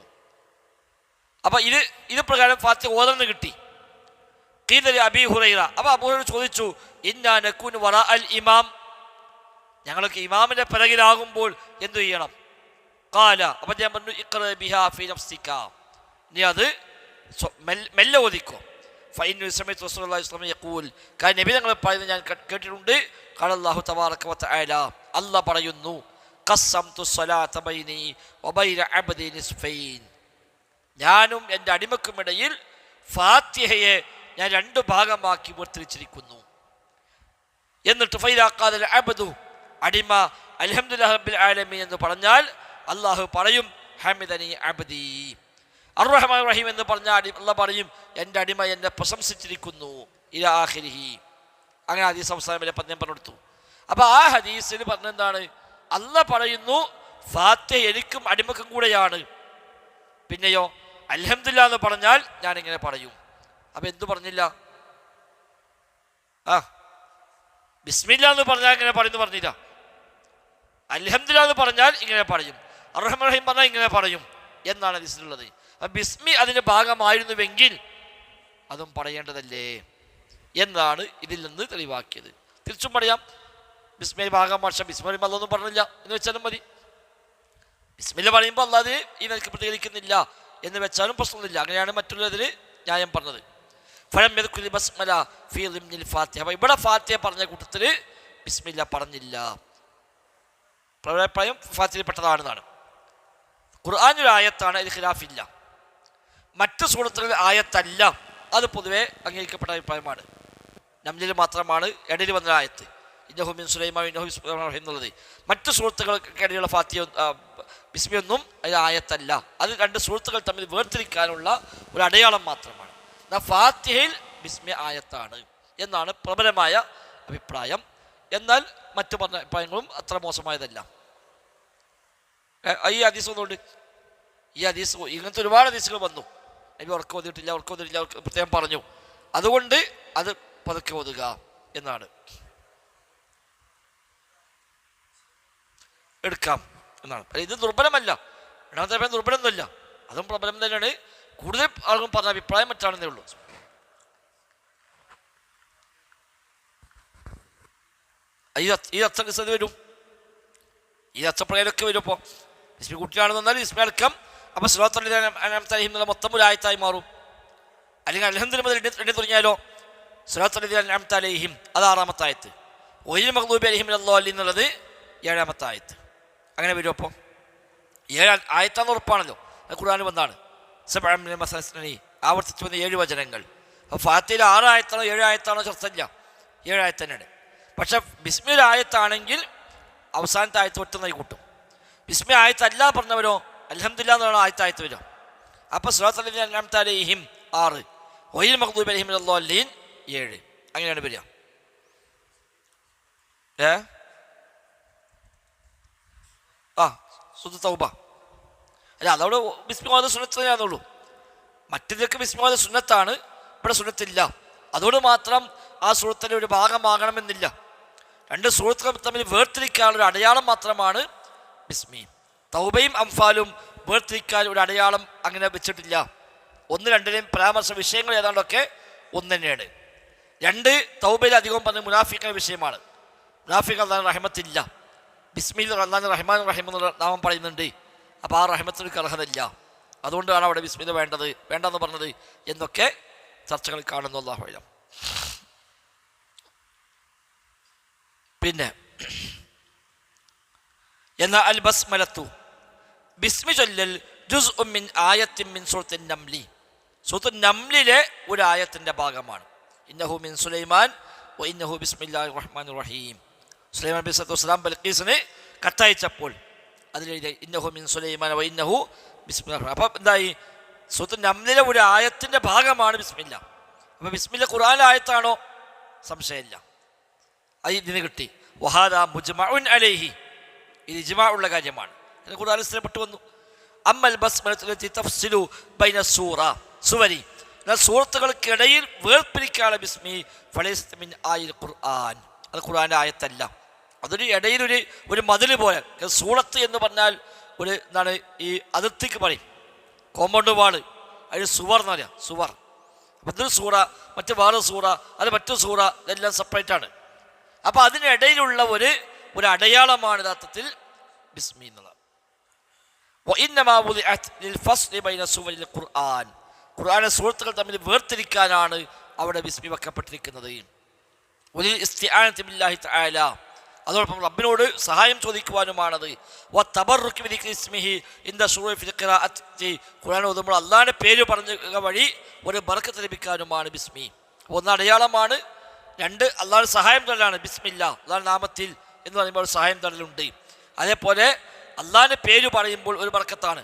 അപ്പൊ ഇത് പ്രകാരം ഫാത്തിഹ ഓതെന്ന് കിട്ടി. ഖീല ലി അബീ ഹുറൈറ, അപ്പൊ അബൂ ഹുറൈറ ചോദിച്ചു, ഇന്നാ നകൂനു വറാ അൽ ഇമാം, ഞങ്ങളൊക്കെ ഇമാമിന്റെ പിറകിലാകുമ്പോൾ എന്തു ചെയ്യണം? ഖാല, അപ്പൊ ഞാൻ പറഞ്ഞു, ഇഖ്റ ബിഹാ ഫീ നഫ്സിക, നീ അത് മെല്ലെ ഓതിക്കോ. ഫഇന്നു സമയത്ത് റസൂലുള്ളാഹി സ്വല്ലല്ലാഹു അലൈഹി വസല്ലം യഖൂൽ, കാരണം നബി തങ്ങൾ പറയുന്നത് ഞാൻ കേട്ടിട്ടുണ്ട്. ഖാല അല്ലാഹു തബാറക വ തആല, അല്ലാഹ് പറയുന്നു, ഖസ്സംതു സ്വലാത ബൈനി വബൈന അബ്ദി നിസ്ഫൈൻ, ഞാനും എൻ്റെ അടിമക്കുമിടയിൽ ഫാത്തിഹയെ ഞാൻ 2 ഭാഗമാക്കി വേർതിരിച്ചിരിക്കുന്നു. എന്നിട്ട് ഫൈദാ ഖാല അബ്ദു, അടിമ അൽഹംദുലില്ലാഹി റബ്ബിൽ ആലമീൻ എന്ന് പറഞ്ഞാൽ അല്ലാഹു പറയും, ഹമിദനി അബ്ദി. അർറഹ്മാൻ റഹീം എന്ന് പറഞ്ഞാൽ അല്ലാഹ് പറയും, എൻ്റെ അടിമ എന്നെ പ്രശംസിച്ചിരിക്കുന്നു. ഇലാ ആഖിരിഹി. അങ്ങനെ ഹദീസ് അവസാനം വരെ ഞാൻ പറഞ്ഞെടുത്തു. അപ്പൊ ആ ഹദീസിൽ പറഞ്ഞെന്താണ്? അല്ലാഹ് പറയുന്നു ഫാത്തിഹ എനിക്കും അടിമക്കും കൂടെയാണ്. പിന്നെയോ അൽഹംദുലില്ലാഹ് എന്ന് പറഞ്ഞാൽ ഞാനിങ്ങനെ പറയും. അപ്പൊ എന്തു പറഞ്ഞില്ല? ബിസ്മില്ലാ എന്ന് പറഞ്ഞാൽ ഇങ്ങനെ പറയുന്നു പറഞ്ഞില്ല. അൽഹംദുലില്ലാഹ് എന്ന് പറഞ്ഞാൽ ഇങ്ങനെ പറയും, അർറഹ്മാൻ റഹീം പറഞ്ഞാൽ ഇങ്ങനെ പറയും എന്നാണ് ഹദീസിലുള്ളത്. ബിസ്മി അതിൻ്റെ ഭാഗമായിരുന്നുവെങ്കിൽ അതും പറയേണ്ടതല്ലേ എന്നാണ് ഇതിൽ നിന്ന് തെളിവാക്കിയത്. തിരിച്ചും പറയാം, ബിസ്മിയുടെ ഭാഗം, പക്ഷേ ബിസ്മി പറയുമ്പോൾ അതൊന്നും പറഞ്ഞില്ല എന്ന് വെച്ചാലും മതി. ബിസ്മില്ല പറയുമ്പോൾ അല്ലാതെ ഈ നിലയ്ക്ക് പ്രതികരിക്കുന്നില്ല എന്ന് വെച്ചാലും പ്രശ്നമില്ല. അങ്ങനെയാണ് മറ്റുള്ളതിൽ ന്യായം പറഞ്ഞത്. ഇവിടെ ഫാത്തിഹ പറഞ്ഞ കൂട്ടത്തിൽ ബിസ്മില്ല പറഞ്ഞില്ല. പ്രയം ഫാത്തിഹയിൽപ്പെട്ടതാണെന്നാണ്. ഖുർആനിൽ ആയത്താണ്, ഇത് ഖിലാഫില്ല. മറ്റു സൂറത്തുകളിൽ ആയത്തല്ല. അത് പൊതുവെ അംഗീകരിക്കപ്പെട്ട അഭിപ്രായമാണ്. നംലിൽ മാത്രമാണ് ഇടയിൽ വന്ന ആയത്ത്, ഇന്നഹു മിൻ സുലൈമാൻ ഇന്നഹു ബിസ്മില്ലാഹിർ എന്നുള്ളത്. മറ്റു സൂറത്തുകൾക്കിടയിലുള്ള ഫാത്തിഹ ബിസ്മിയൊന്നും അതിൽ ആയത്തല്ല. അത് 2 സൂറത്തുകൾ തമ്മിൽ വേർതിരിക്കാനുള്ള ഒരു അടയാളം മാത്രമാണ്. ഫാത്തിഹയിൽ ബിസ്മി ആയത്താണ് എന്നാണ് പ്രബലമായ അഭിപ്രായം. എന്നാൽ മറ്റു പറഞ്ഞ അഭിപ്രായങ്ങളും അത്ര മോശമായതല്ല. ഈ ഹദീസ് ഒന്നുകൊണ്ട്, ഈ ഹദീസ് ഇങ്ങനത്തെ ഒരുപാട് ഹദീസുകൾ വന്നു. നബി ഉറക്കം ഓതിയിട്ടില്ല, പ്രത്യേകം പറഞ്ഞു. അതുകൊണ്ട് അത് പതുക്കെ ഓതുക എന്നാണ്, എടുക്കാം എന്നാണ്. ഇത് ദുർബലമല്ല, രണ്ടാമത്തെ അഭിപ്രായം ദുർബലമൊന്നുമില്ല, അതും പ്രബലം തന്നെയാണ്. കൂടുതൽ ആളുകളും പറഞ്ഞ അഭിപ്രായം മറ്റാണെന്നേ ഉള്ളൂ. ഈ അച്ഛൻ വരും, ഈ അച്ഛപ്രകാരമൊക്കെ വരും. ഇപ്പോൾ ഇസ്മി കുട്ടിയാണെന്ന് പറഞ്ഞാൽ ഇസ്മി അടക്കം അപ്പോൾ സ്വലാത്തുൽ എന്നുള്ള മൊത്തം ഒരു ആയത്തായി മാറും. അല്ലെങ്കിൽ അൽഹംദുലില്ലാഹ് മുതൽ എണ്ണി തുടങ്ങിയാലോ, സ്വലാത്തുൽ അൻഅംത അലൈഹിം അത് 6ാമത്തെ ആയത്ത്, ഗൈറിൽ മഗ്ദൂബി അലൈഹിം വലദ്ദാലിൻ എന്നുള്ളത് 7ാമത്തെ ആയത്ത്. അങ്ങനെ വരും. അപ്പോൾ 7 ആയത്താന്ന് ഉറപ്പാണല്ലോ, ഖുർആനിൽ വന്നാണ്. ആവർത്തിച്ച് വന്ന 7 വചനങ്ങൾ. അപ്പോൾ ഫാത്തിഹയിൽ 6 ആയത്താണോ 7 ആയത്താണോ ചർച്ചയില്ല, 7 ആയത്ത് തന്നെയാണ്. പക്ഷെ ബിസ്മി ഒരു ആയത്താണെങ്കിൽ അവസാനത്തെ ആയത്ത് ഒറ്റന്നായി കൂട്ടും. ബിസ്മി ആയത്തല്ല പറഞ്ഞവരോ അൽഹംദുലില്ലാഹ് എന്നാണ് ആയത്തായത്ത് വരും. അപ്പോൾ സ്വലാത്തുൽ അൻഅംത അലൈഹിം 6, ഗൈറിൽ മഗ്ദൂബി അലൈഹിം വലദ്ദാലിൻ 7. അങ്ങനെയാണ് വരിക. സൂറത്തുൽ തൗബ അല്ല, അതവിടെ ബിസ്മില്ലാഹ് സുന്നത്താന്നുള്ളൂ. മറ്റേതൊക്കെ ബിസ്മില്ലാഹ് സുന്നത്താണ്, ഇവിടെ സുന്നത്തില്ല. അതോട് മാത്രം ആ സൂറത്തിൻ്റെ ഒരു ഭാഗമാകണമെന്നില്ല. 2 സൂറത്തുകൾ തമ്മിൽ വേർതിരിക്കാനുള്ള ഒരു അടയാളം മാത്രമാണ് ബിസ്മി. തൗബയും അംഫാലും വേർതിരിക്കാൻ ഒരു അടയാളം അങ്ങനെ വെച്ചിട്ടില്ല. 1, 2ലെയും പരാമർശ വിഷയങ്ങൾ ഏതാണ്ടൊക്കെ ഒന്ന് തന്നെയാണ്. 2 തൗബയിൽ അധികം പറഞ്ഞ മുനാഫിഖിന്റെ വിഷയമാണ്. മുനാഫിഖ് അല്ലാഹു റഹ്മത്തില്ല, ബിസ്മിൽ അല്ലാഹു റഹ്മാൻ റഹീം എന്നുള്ള നാമം പറയുന്നുണ്ട്. അപ്പോൾ ആ റഹ്മത്തിന് അർഹതയില്ല. അതുകൊണ്ടാണ് അവിടെ ബിസ്മില്ല വേണ്ടെന്ന് പറഞ്ഞത് എന്നൊക്കെ ചർച്ചകൾ കാണുന്നു. അല്ലാഹു അലം. പിന്നെ എന്നാൽ അൽ ബസ്മലത്തു ബിസ്മി ചൊല്ലൽ ജുസ്ഉം മിൻ ആയത്തിൻ മിൻ സൂറത്തുൻ നംലി, സൂറത്തുൻ നംലിലെ ഒരു ആയത്തിൻ്റെ ഭാഗമാണ്. ഇന്നഹു മിൻ സുലൈമാൻ വ ഇന്നഹു ബിസ്മില്ലാഹിർ റഹ്മാനിർ റഹീം. സുലൈമാൻ നബി സ്വല്ലല്ലാഹു അലൈഹി വസല്ലം ബൽഖീസിന് കത്തയച്ചപ്പോൾ അതിലെഴുതി ഇന്നഹു മിൻ സുലൈമാന വ ഇന്നഹു ബിസ്മില്ലാഹ്. അപ്പം എന്തായി, സൂറത്തുൽ നംലിലെ ഒരു ആയത്തിൻ്റെ ഭാഗമാണ് ബിസ്മില്ല. അപ്പം ബിസ്മില്ല ഖുർആനിലെ ആയത്താണോ? സംശയമില്ല, അത് ഇതിന് കിട്ടി. വഹാദാ മുജ്മഉൻ അലൈഹി, ഇത് ഇജ്മാ ഉള്ള കാര്യമാണ്. ഖുർആനിൽ സ്ഥിരപ്പെട്ടു വന്നു. അമ്മൽ ബസ്മലത്തുല്ലത്തി തഫ്സിലു ബൈന സൂറ സുവരി, സൂറത്തുകൾക്കിടയിൽ വേർപിരിക്കാനുള്ള ബിസ്മി ഫലൈസത്ത് മിൻ ആയിൽ ഖുർആൻ, അത് ഖുർആൻ്റെ ആയത്തല്ല. അതൊരു ഇടയിലൊരു ഒരു മതിൽ പോലെ. സൂറത്ത് എന്ന് പറഞ്ഞാൽ ഒരു എന്താണ്, ഈ അതിർത്തിക്ക് പറയും, കോമ്പൗണ്ട് വാള്, അതിന് സുവർ എന്ന് പറയാം, സുവർ. അപ്പം ഇതൊരു സൂറ, മറ്റു വേറെ സൂറ, അത് മറ്റൊരു സൂറ, ഇതെല്ലാം സെപ്പറേറ്റ് ആണ്. അപ്പം അതിനിടയിലുള്ള ഒരു അടയാളമാണ് യഥാർത്ഥത്തിൽ ബിസ്മി എന്നുള്ളത്. ഖുർആനിലെ സൂറത്തുകൾ തമ്മിൽ വേർതിരിക്കാനാണ് അവിടെ ബിസ്മി വെക്കപ്പെട്ടിരിക്കുന്നത്. അതോടൊപ്പം റബ്ബിനോട് സഹായം ചോദിക്കുവാനുമാണത്. ഖുർആൻ ഓതുമ്പോൾ അള്ളാഹിന്റെ പേര് പറഞ്ഞ വഴി ഒരു ബർക്കത്ത് ലഭിക്കാനുമാണ് ബിസ്മി. ഒന്ന് അടയാളമാണ്, രണ്ട് അള്ളാഹുടെ സഹായം തരലാണ് ബിസ്മില്ല, അള്ളാഹുടെ നാമത്തിൽ എന്ന് പറയുമ്പോൾ സഹായം തരലുണ്ട്. അതേപോലെ അള്ളാഹിന്റെ പേര് പറയുമ്പോൾ ഒരു ബർക്കത്താണ്.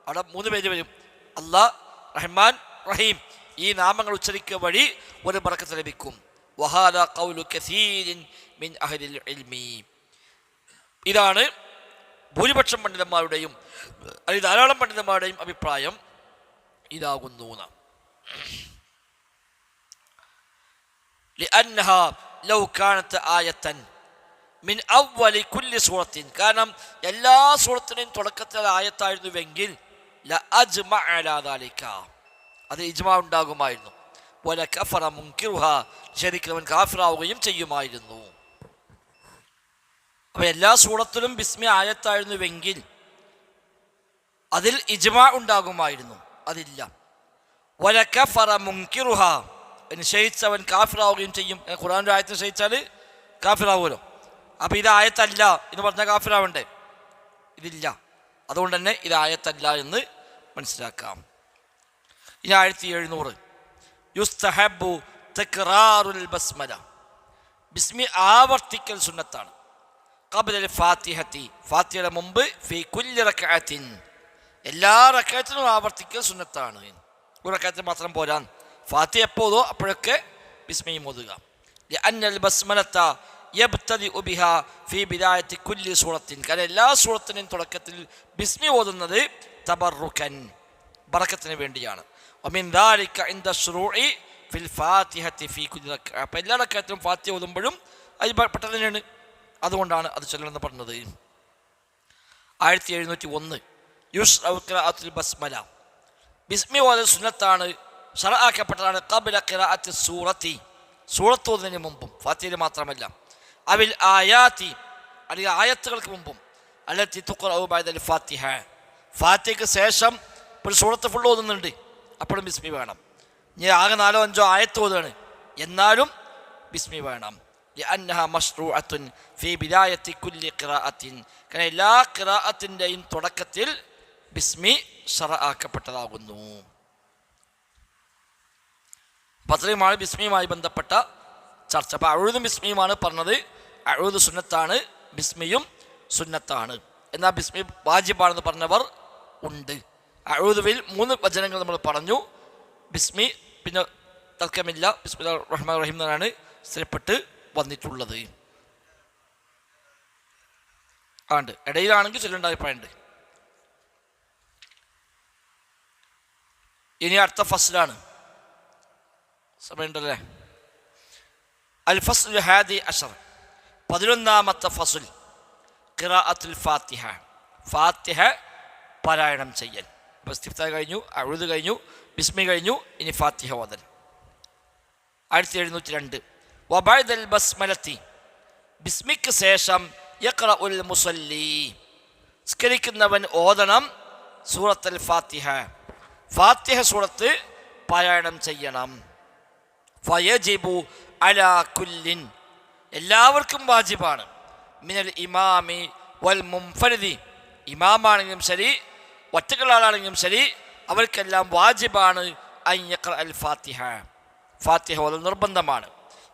അവിടെ 3 പേര് വരും, അള്ളാഹ്, റഹ്മാൻ, റഹീം. ഈ നാമങ്ങൾ ഉച്ചരിക്കുക വഴി ഒരു ബർക്കത്ത് ലഭിക്കും. വഹാദാ ഖൗലു കസീരിൻ മിൻ അഹ്ലിൽ ഇൽമി, ഇതാണ് ഭൂരിപക്ഷം പണ്ഡിതന്മാരുടെയും അല്ലെങ്കിൽ ധാരാളം പണ്ഡിതന്മാരുടെയും അഭിപ്രായം ഇതാകുന്നു. لأنها لو كانت آية من أول كل سورة, കാരണം എല്ലാ സൂറത്തിനെയും തുടക്കത്തിൽ ആയത്തായിരുന്നുവെങ്കിൽ لأجمع على ذلك, അത് ഇജ്മാ ഉണ്ടാകുമായിരുന്നു. വലകഫറ മുൻകിറുഹാ, ശരിക്കും അവൻ കാഫിറാവുകയും ചെയ്യുമായിരുന്നു. അപ്പോൾ എല്ലാ സൂറത്തിലും ബിസ്മി ആയത്തായിരുന്നുവെങ്കിൽ അതിൽ ഇജ്മാ ഉണ്ടാകുമായിരുന്നു, അതില്ല. വലകഫറ മുൻകിറുഹാ, നിശ്ചയിച്ചവൻ കാഫിറാവുകയും ചെയ്യും. ഖുർആൻ്റെ ആയത്ത് നിശ്ചയിച്ചാൽ കാഫിറാവുമല്ലോ. അപ്പോൾ ഇത് ആയത്തല്ല എന്ന് പറഞ്ഞാൽ കാഫിറാവണ്ടേ? ഇതില്ല, അതുകൊണ്ട് തന്നെ ഇത് ആയത്തല്ല എന്ന് മനസ്സിലാക്കാം. ഇനി 1700 യുസ്തഹബ്ബു തക്റാറുൽ ബസ്മല, ബിസ്മി ആവർത്തിക്കൽ സുന്നത്താണ്. ഖബ്ലൽ ഫാത്തിഹത്തി, ഫാത്തിഹയുടെ മുമ്പ്, ഫീ കുല്ലി റക്അത്തിൻ, എല്ലാ റക്അത്തിനും ആവർത്തിക്കൽ സുന്നത്താണ്. ഒരു റക്അത്തിൽ മാത്രം പോരാ, ഫാത്തിഹ എപ്പോഴോ അപ്പോഴൊക്കെ ബിസ്മിയും ഓതുക. ലിഅന്നൽ ബസ്മലത യബ്തദിഉ ബിഹാ ഫീ ബിദായത്തി കുല്ലി സൂറത്തിൻ, കാരണം എല്ലാ സൂറത്തിൻ്റെയും തുടക്കത്തിൽ ബിസ്മി ഓതുന്നത് തബറുക്കൻ, ബറക്കത്തിന് വേണ്ടിയാണ്. വമിൻ ദാലിക ഇൻദ ശുറൂഇ ഫിൽ ഫാത്തിഹത്തി ഫീ കുല്ലി റക്അ, അപ്പോൾ എല്ലാ റക്അത്തിലും ഫാത്തിഹ ഓതുമ്പോഴും അത് പെട്ടെന്ന് തന്നെയാണ്, അതുകൊണ്ടാണ് അത് ചൊല്ലണമെന്ന് പറഞ്ഞത്. 1701 യുശ്റഉ ഖിറാഅത്തുൽ ബസ്മല, ബിസ്മി ഓതൽ സുന്നത്താണ്, ശറഅക്കപ്പെട്ടതാണ്. ഖബ്ല ഖിറാഅത്തി സൂറത്തി, സൂറത്ത് ഓതുന്നതിന് മുമ്പും, ഫാത്തിഹയിൽ മാത്രമല്ല. അവിൽ ആയാത്തി, അല്ലെങ്കിൽ ആയത്തുകൾക്ക് മുമ്പും. അല്ലത്തി തുഖ്റഉ ബഅദൽ ഫാത്തിഹ, ഫാത്തിഹയ്ക്ക് ശേഷം ഒരു സൂറത്ത് ഫുൾ ഓതുന്നുണ്ട്, അപ്പോഴും ബിസ്മി വേണം. ഇനി ആകെ 4-5 ആയത്ത് ഓതുകയാണ്, എന്നാലും ബിസ്മി വേണം. ലിഅന്നഹ മശ്റൂഅത്തുൻ ഫീ ബിദായത്തി കുല്ലി ഖിറാഅത്തിൻ, കാരണം എല്ലാ ഖിറാഅത്തിൻ്റെയും തുടക്കത്തിൽ ബിസ്മി ശറഅക്കപ്പെട്ടതാകുന്നു. അത്രയുമാണ് ബിസ്മിയുമായി ബന്ധപ്പെട്ട ചർച്ച. അപ്പോൾ അഊദും ബിസ്മിയുമാണ് പറഞ്ഞത്. അഊദ് സുന്നത്താണ്, ബിസ്മിയും സുന്നത്താണ്. എന്നാൽ ബിസ്മി വാജിബാണെന്ന് പറഞ്ഞവർ ഉണ്ട്. അഊദുവിൽ 3 വചനങ്ങൾ നമ്മൾ പറഞ്ഞു. ബിസ്മി പിന്നെ തർക്കമില്ല, ബിസ്മില്ലാഹിർ റഹ്മാനിർ റഹീം എന്നാണ് സ്ഥിരപ്പെട്ട് വന്നിട്ടുള്ളത്. ആണ്ട് ഇടയിലാണെങ്കിൽ ചൊല്ലേണ്ട അഭിപ്രായമുണ്ട്. ഇനി അടുത്ത ഫസ്ലാണ്, സമയമുണ്ടല്ലേ? അൽ ഫസ്ലു ഹാദി അശർ, 11ാമത്തെ ഫസ്ൽ ഖിറാഅത്തുൽ ഫാത്തിഹ, ഫാത്തിഹ പാരായണം ചെയ്യൽ. അപ്പോൾ ഇസ്തിഫ്താഹ് കഴിഞ്ഞു, അഊദ് കഴിഞ്ഞു, ബിസ്മി കഴിഞ്ഞു, ഇനി ഫാത്തിഹ ഓതൽ. 1702 വബഅദൽ ബസ്മലത്തി, ബിസ്മിക്ക് ശേഷം യഖ്റഉൽ മുസല്ലി, സ്കരിക്കുന്നവൻ ഓതണം സൂറത്തുൽ ഫാത്തിഹ, ഫാത്തിഹ സൂറത്ത് പാരായണം ചെയ്യണം. ഫയജിബു അലാ കുല്ലിൻ, എല്ലാവർക്കും വാജിബാണ്. മിനൽ ഇമാമി വൽ മുൻഫരിദി, ഇമാമാണെങ്കിലും ശരി ഒറ്റകളാണെങ്കിലും ശരി അവർക്കെല്ലാം വാജിബാണ് അൻ യഖ്റഅൽ ഫാത്തിഹ, ഫാത്തിഹ ഓതൽ നിർബന്ധമാണ്.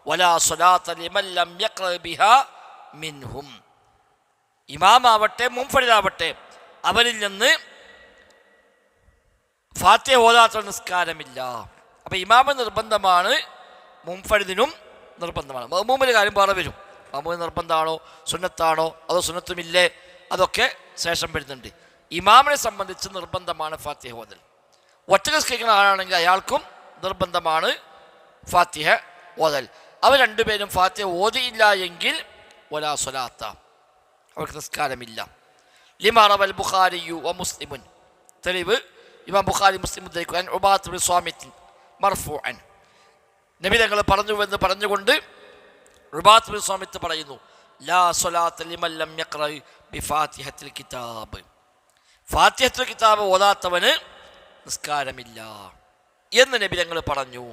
വലാ സ്വലാത്ത ലിമൻ ലം യഖ്റ ബിഹാ മിൻഹും, ഇമാമാവട്ടെ മുൻഫരിദാവട്ടെ അവരിൽ നിന്ന് ഫാത്തിഹ ഓതാത്ത നിസ്കാരമില്ല. അപ്പം ഇമാമിന് നിർബന്ധമാണ്, മുൻഫരിദിനും നിർബന്ധമാണ്. മഅ്മൂമിൻ്റെ കാര്യം വേറെ വരും. മഅ്മൂമിന് നിർബന്ധമാണോ സുന്നത്താണോ അതോ സുന്നത്തുമില്ലേ, അതൊക്കെ ശേഷം വരുന്നുണ്ട്. ഇമാമിനെ സംബന്ധിച്ച് നിർബന്ധമാണ് ഫാത്തിഹ ഓതൽ. ഒറ്റ നിസ്കരിക്കുന്ന ആളാണെങ്കിൽ അയാൾക്കും നിർബന്ധമാണ് ഫാത്തിഹ ഓതൽ. അവർ രണ്ടുപേരും ഫാത്തിഹ ഓതിയില്ല എങ്കിൽ വലാ സ്വലാത്ത, അവർക്ക് നിസ്കാരമില്ല. ലിമാ റവൽ ബുഖാരിയു വ മുസ്ലിമുൻ, തെളിവ് ഇമാം ബുഖാരി മുസ്ലിം ഉദ്ധരിക്കുകയാണ്. ഉബാദത്ത് ബിൻ സ്വാമിത്ത് മർഫൂഅൻ, നബി തങ്ങൾ പറഞ്ഞുവെന്ന് പറഞ്ഞുകൊണ്ട് ഉബാദത്ത് ബിൻ സ്വാമിത്ത് പറയുന്നു, ലാ സ്വലാത്ത ലിമൻ ലം യഖ്റ ബിഫാത്തിഹത്തിൽ കിതാബ്, ഫാത്തിഹത്തുൽ കിതാബ് ഓതാത്തവന് നിസ്കാരമില്ല എന്ന് നബി തങ്ങൾ പറഞ്ഞു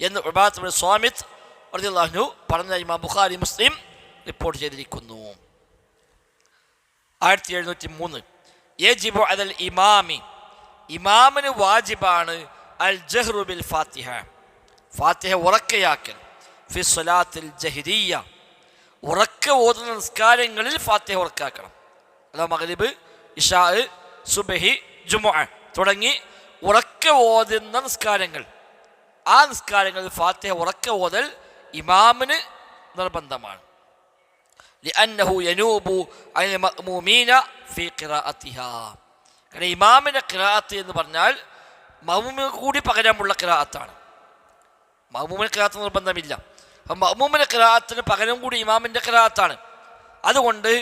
എന്ന് ഉബാദത്ത് ബിൻ സ്വാമിത്ത് റളിയല്ലാഹു അൻഹു പറഞ്ഞ ഇമാം ബുഖാരി മുസ്ലിം റിപ്പോർട്ട് ചെയ്തിരിക്കുന്നു. 1703 യജിബു അലൽ ഇമാമി, ഇമാമിന് വാജിബാണ് അൽ ജഹ്റു ബിൽ ഫാത്തിഹ, ഫാത്തിഹ ഉറക്കയാക്കൽ. ഫി സ്വലാത്തിൽ ജഹ്രിയ്യ, ഉറക്ക ഓതുന്ന നിസ്കാരങ്ങളിൽ ഫാത്തിഹ ഉറക്കാക്കണം. അതാ മഗ്രിബ്, ഇശാ, സുബ്ഹി, ജുമുഅ തുടങ്ങി ഉറക്ക ഓതുന്ന നിസ്കാരങ്ങൾ, ആ നിസ്കാരങ്ങളിൽ ഫാത്തിഹ ഉറക്ക ഓതൽ ഇമാമിന് നിർബന്ധമാണ്. ലിഅന്നഹു യനൂബു അനിൽ മഅ്മൂമീന ഫീ ഖിറാഅത്തിഹാ, കാരണം ഇമാമിൻ്റെ ഖിറാഅത്ത് എന്ന് പറഞ്ഞാൽ മഅ്മൂമിന് കൂടി പകരമുള്ള ഖിറാഅത്താണ്. മഅ്മൂമിന് ഖിറാഅത്ത് നിർബന്ധമില്ല, അപ്പം മഅ്മൂമിൻ്റെ ഖിറാഅത്തിന് പകരം കൂടി ഇമാമിൻ്റെ ഖിറാഅത്താണ്. അതുകൊണ്ട്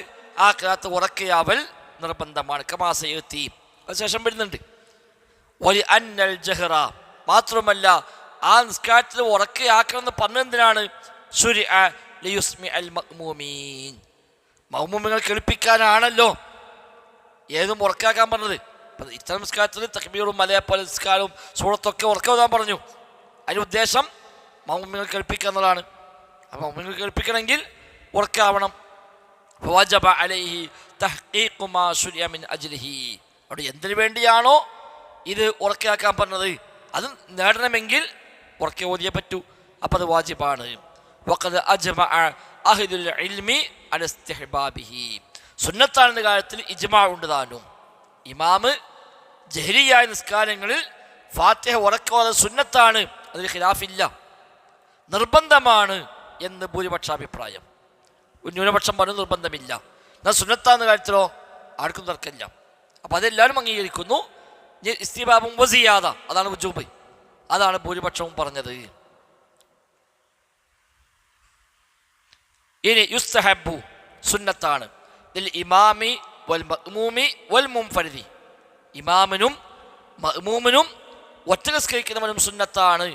ആ ഖിറാഅത്ത് ഉറക്കയാവൽ നിർബന്ധമാണ്. കമാ സയഅതി, അതിനുശേഷം വരുന്നുണ്ട്. വലി അന്നൽ ജഹ്റ, മാത്രമല്ല ആ നിസ്കാരത്തിൽ ഉറക്കയാക്കണം എന്ന് പറഞ്ഞെന്തിനാണ്? ശുരിഅ ലിയുസ്മി അൽ മഅ്മൂമീൻ, മഅ്മൂമിനെ കേൾപ്പിക്കാനാണല്ലോ ഏതും ഉറക്കാക്കാൻ പറഞ്ഞത്. അപ്പം ഇത്തരം നിസ്കാരത്തിൽ തക്ബീറും മലയെപ്പോലെ നിസ്കാരവും സൂറത്തൊക്കെ ഉറക്ക ഓതാൻ പറഞ്ഞു. അതിൻ്റെ ഉദ്ദേശം മഅ്മൂമിനെ കേൾപ്പിക്കുക എന്നതാണ്. അപ്പം മഅ്മൂമിനെ കേൾപ്പിക്കണമെങ്കിൽ ഉറക്കാവണം. വജബ അലൈഹി തഹ്ഖീഖു മാ ശുരിഅ മിൻ അജ്ലിഹി, അവിടെ എന്തിനു വേണ്ടിയാണോ ഇത് ഉറക്കയാക്കാൻ പറഞ്ഞത് അത് നേടണമെങ്കിൽ ഉറക്കെ ഓതിയേ പറ്റൂ. അപ്പം അത് വാജിബാണ്. വഖദ് അജ്മഅ അഹ്ലുൽ ഇൽമി അല ഇസ്തിഹ്ബാബിഹി, സുന്നത്താണെന്ന കാര്യത്തിൽ ഇജ്മാ ഉണ്ട് താനും. ഇമാമ് ജഹ്രിയായ നിസ്കാരങ്ങളിൽ ഫാത്തിഹ ഉറക്കെ ഓതൽ സുന്നത്താണ്, അതിൽ ഖിലാഫില്ല, നിർബന്ധമാണ് എന്ന് ഭൂരിപക്ഷ അഭിപ്രായം. ന്യൂനപക്ഷം പറഞ്ഞു നിർബന്ധമില്ല. എന്നാൽ സുന്നത്താണെന്ന കാര്യത്തിലോ ആർക്കും തർക്കമില്ല. അപ്പം അതെല്ലാവരും അംഗീകരിക്കുന്നു. ഇസ്തിബാബും വസിയാദ, അതാണ് വുജൂബ്, അതാണ് ഭൂരിപക്ഷവും പറഞ്ഞത്. ഇനി യുസ്തഹബ്ബു, സുന്നത്താണ്. ഇതിൽ ഇമാമി വൽ മഅ്മൂമി വൽ മുൻഫരിദി, ഇമാമിനും മഅ്മൂമിനും ഒറ്റ നിസ്കരിക്കുന്നവനും സുന്നത്താണ്.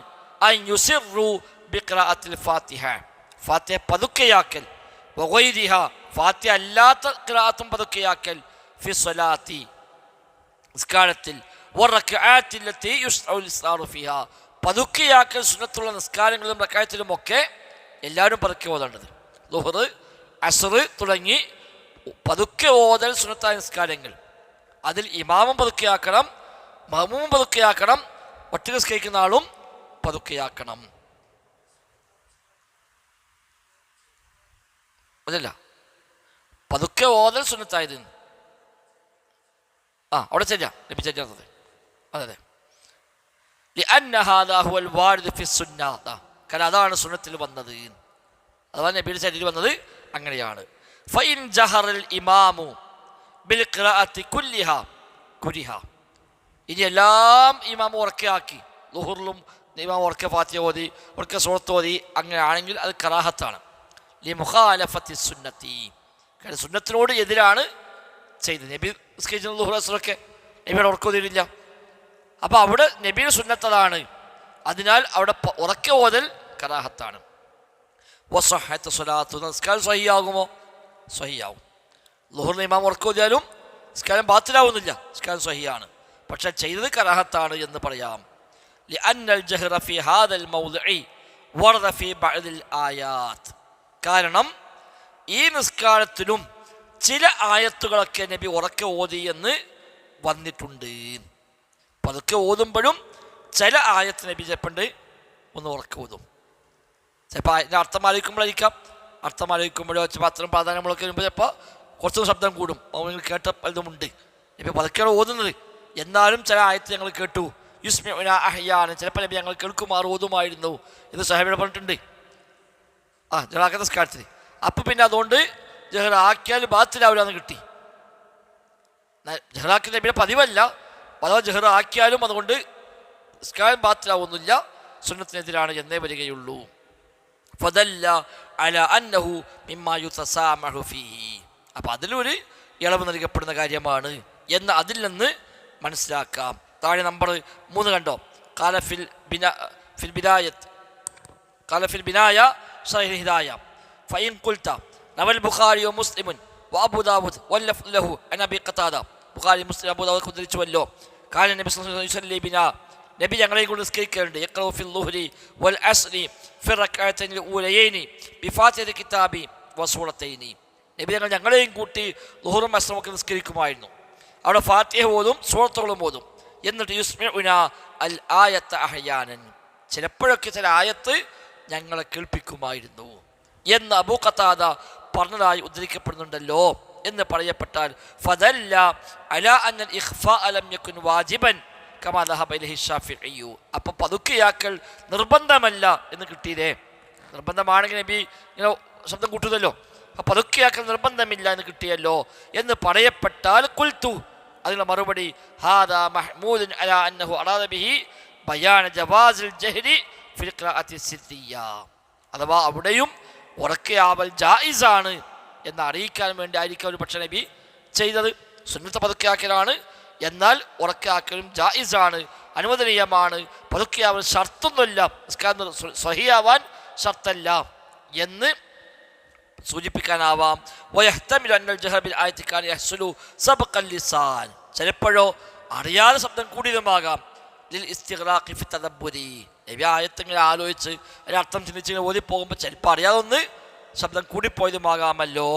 അൻ യുസിറു ബിഖിറാഅത്തിൽ ഫാത്തിഹ, ഫാത്തിഹ പതുക്കെയാക്കൽ. വഗൈരിഹ, ഫാത്തിഹ അല്ലാത്ത ഖിറാഅത്തും പതുക്കെയാക്കൽ. ഫി സ്വലാത്തി, നിസ്കാരത്തിൽ. വറക്അഅത്തി ലത്തി യുസ്റഉൽ ഇസ്റാറു ഫിഹാ, പതുക്കെയാക്കൽ സുന്നത്തുള്ള നിസ്കാരങ്ങളിലും റക്അത്തിലുമൊക്കെ എല്ലാവരും പതുക്കെ ഓതേണ്ടത്. ളുഹർ, അസ്ർ തുടങ്ങി പതുക്കെ ഓതൽ സുന്നത്തായ നിസ്കാരങ്ങൾ, അതിൽ ഇമാമും പതുക്കെയാക്കണം, മഅ്മൂമും പതുക്കെയാക്കണം, ഒറ്റ നിസ്കരിക്കുന്ന ആളും പതുക്കെയാക്കണം. അതല്ല പതുക്കെ ഓതൽ സുന്നത്തായത്. അവിടെ ശരിയാ നബി ചേർന്നത്. അതെ, കാരണം അതാണ് സുന്നത്തിൽ വന്നത്, അഥവാ നബിയുടെ ശരീരത്തിൽ വന്നത് അങ്ങനെയാണ്. ഫൈൻ ജഹറൽ ഇമാമു ബിൽ ഖിറാഅത്തി കുല്ലിഹാ കുരിഹാ, ഇനി എല്ലാം ഇമാം ഉറക്കെയാക്കി, ളുഹറിലും ഇമാം ഉറക്കെ ഫാത്തിഹ ഓതി ഉറക്കെ സൂറത്ത് ഓതി, അങ്ങനെ ആണെങ്കിൽ അത് കറാഹത്താണ്. ലി മുഖാലഫത്തി സുന്നത്തി, കാരണം സുന്നത്തിനോട് എതിരാണ് ചെയ്തത്. നബി നിസ്കരിച്ച ളുഹർ അസ്റൊക്കെ നബിയുടെ ഉറക്കോതിയില്ല. അപ്പോൾ അവിടെ നബിയുടെ സുന്നത്തതാണ്, അതിനാൽ അവിടെ ഉറക്കെ ഓതൽ കറാഹത്താണ്. വസഹത്ത് സ്വലാത്തു, നിസ്കാരം സ്വഹിയാകുമോ? സ്വഹിയാവും. ളുഹറിന് ഇമാം ഉറക്കോതിയാലും നിസ്കാരം ബാത്തിലാവുന്നില്ല, നിസ്കാരം സ്വഹിയാണ്. പക്ഷെ ചെയ്തത് കറാഹത്താണ് എന്ന് പറയാം. ലിഅന്നൽ ജഹ്റ ഫീ ഹാദൽ മൗദിഇ വറദ ഫീ ബഅദിൽ ആയാത്ത്, കാരണം ഈ നിസ്കാരത്തിലും ചില ആയത്തുകളൊക്കെ നബി ഉറക്കെ ഓതി എന്ന് വന്നിട്ടുണ്ട്. പതുക്കെ ഓതുമ്പോഴും ചില ആയത്ത് നബി ചിലപ്പണ്ട് ഒന്ന് ഉറക്കെ ഓതും. ചിലപ്പോൾ അതിൻ്റെ അർത്ഥം ആലോചിക്കുമ്പോഴായിരിക്കാം, അർത്ഥം ആലോചിക്കുമ്പോഴോ ചിലപ്പോൾ അത്രയും പ്രാധാന്യമുള്ളൊക്കെ വരുമ്പോൾ ചിലപ്പോൾ കുറച്ചൊന്ന് ശബ്ദം കൂടും. മഅ്മൂമിങ്ങൾ കേട്ട പലതുമുണ്ട്. നബി പതുക്കെയാണ് ഓതുന്നത്, എന്നാലും ചില ആയത്ത് ഞങ്ങൾ കേട്ടു. യുസ്മിഉന അഹ്യാന, ചിലപ്പോൾ നബി ഞങ്ങൾ കേൾക്കുമാറ് ഓതുമായിരുന്നു എന്ന് സഹാബികൾ പറഞ്ഞിട്ടുണ്ട്. ജഹറാക്കത്തെ നിസ്കാരത്തിൽ. അപ്പം പിന്നെ അതുകൊണ്ട് ജഹറാക്കിയാൽ ബാത്തിലാവില്ല എന്ന് കിട്ടി. ജഹറാക്കിയ നബിയുടെ പതിവല്ല, അഥവാ ജഹറാക്കിയാലും അതുകൊണ്ട് നിസ്കാരം ബാത്തിലാവുന്നില്ല, സുന്നത്തിനെതിരാണ് എന്നേ വരികയുള്ളൂ. ഫദല്ല അല അന്നഹു മിമ്മാ യുതസാമഹു ഫീഹി, അപ്പം അതിലൊരു ഇളവ് നൽകപ്പെടുന്ന കാര്യമാണ് എന്ന് അതിൽ നിന്ന് മനസ്സിലാക്കാം. താഴെ നമ്പർ 3 കണ്ടോ. ഖാല ഫിൽ ബിനായ ശറഹ് ഹിദായ ഫഇൻ ഖുൽത നവൽ ബുഖാരി വമുസ്ലിമുൻ വഅബൂ ദാവൂദ് വല്ലഫ്ദു ലഹു അൻ അബീ ഖതാദ, ബുഖാരി മുസ്ലിം അബൂ ദാവൂദ് ഉദ്ധരിച്ചുവല്ലോ. ഖാല നബി സല്ലല്ലാഹു അലൈഹി വസല്ലം ബിനാ, നബി ഞങ്ങളെയും കൊണ്ട് നിസ്കരിക്കാറുണ്ട്. യഖ്റഉ ഫിൽ ളുഹ്രി വൽ അസ്രി ഫി റക്അത്തൈനി ഊലയൈനി ബിഫാത്തിഹത്തിൽ കിതാബി വസൂറത്തൈനി. നബി ഞങ്ങളെയും കൂട്ടി ളുഹ്റും അസ്റും ഒക്കെ നിസ്കരിക്കുമായിരുന്നു. അവിടെ ഫാത്തിഹ ഓതും സൂറത്തുകളും ഓതും. എന്നിട്ട് യുസ്മിഉന അൽ ആയത്ത അഹ്യാനൻ, ചിലപ്പോഴൊക്കെ ചില ആയത്ത് ഞങ്ങളെ കേൾപ്പിക്കുമായിരുന്നു എന്ന് അബൂ ഖതാദ പറഞ്ഞതായി ഉദ്ധരിക്കപ്പെടുന്നുണ്ടല്ലോ എന്ന് പറയപ്പെട്ടാൽ ഫദല്ല അലാ അന്നൽ ഇഖ്ഫാ ലം യകുൻ വാജിബൻ കമാ ദഹബ ഇലൈഹി ശാഫിഈ, അപ്പോൾ പതുക്കെയാക്കൽ നിർബന്ധമല്ല എന്ന് കിട്ടിയില്ലേ. നിർബന്ധമാണെങ്കിൽ നബി ഇങ്ങനെ ശബ്ദം കൂട്ടുന്നല്ലോ, അപ്പം പതുക്കെയാക്കൽ നിർബന്ധമില്ല എന്ന് കിട്ടിയല്ലോ എന്ന് പറയപ്പെട്ടാൽ ഖുൽതു, അതിനുള്ള മറുപടി ഹാദാ മഹ്മൂദുൻ അലാ അന്നഹു അറാദ ബിഹി ബയാന ജവാസിൽ ജഹ്രി ഫിൽ ഖിറാഅത്തി സിർരിയ്യ, അഥവാ അവിടെയും ഉറക്കയാവൽ ജായിസാണ് എന്ന് അറിയിക്കാൻ വേണ്ടി ആയിരിക്കും ഒരു പക്ഷേ നബി ചെയ്തത്. സുന്നത്ത് പതുക്കെയാക്കലാണ്, എന്നാൽ ഉറക്കയാക്കലും ജായിസാണ്, അനുവദനീയമാണ്. പതുക്കെയാവൽ ഷർത്തൊന്നുമില്ല, നിസ്കാരം സ്വഹിയാവാൻ ഷർത്തല്ല എന്ന് സൂചിപ്പിക്കാനാവാം. ചിലപ്പോഴോ അറിയാതെ ശബ്ദം കൂടിയതുമാകാം. ആയത്തിങ്ങനെ ആലോചിച്ച് അതിനർത്ഥം ചിന്തിച്ച് ഓതിപ്പോകുമ്പോൾ ചിലപ്പോൾ അറിയാതെ ഒന്ന് ശബ്ദം കൂടിപ്പോയതുമാകാമല്ലോ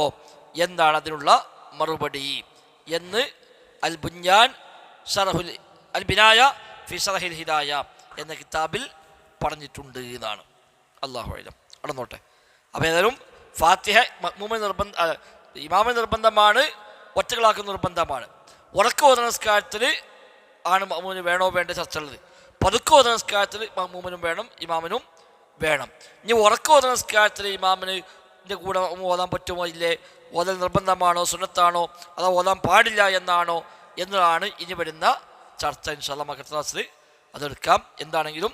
എന്നാണ് അതിനുള്ള മറുപടി എന്ന് അൽ ബുഞ്ഞാൻ അൽ ബിനായ ഫി ശറഹിൽ ഹിദായ എന്ന കിതാബിൽ പറഞ്ഞിട്ടുണ്ട് എന്നാണ്. അല്ലാഹു അഅലം. അടന്നോട്ടെ. അപ്പോൾ ഏതായാലും ഫാത്തിഹ ഇമാമിന് നിർബന്ധമാണ്, ഒറ്റകളാക്കുന്ന നിർബന്ധമാണ്. ഉറക്ക ഓതുന്ന നിസ്കാരത്തിൽ ആണ് മഅ്മൂമിന് വേണോ വേണ്ട ചർച്ച ഉള്ളത്. പതുക്കെ ഓതുന്ന നിസ്കാരത്തിൽ മഅ്മൂമിനും വേണം, ഇമാമിനും വേണം. ഇനി ഉറക്ക ഓതുന്ന നിസ്കാരത്തിൽ ഇമാമിന് കൂടെ ഓതാൻ പറ്റുമോ ഇല്ലേ, ഓതൽ നിർബന്ധമാണോ സുന്നത്താണോ അതോ ഓതാൻ പാടില്ല എന്നാണോ എന്നതാണ് ഇനി വരുന്ന ചർച്ച. ഇൻഷാ അല്ലാഹ് മക്ക ക്ലാസ്സിൽ അതെടുക്കാം. എന്താണെങ്കിലും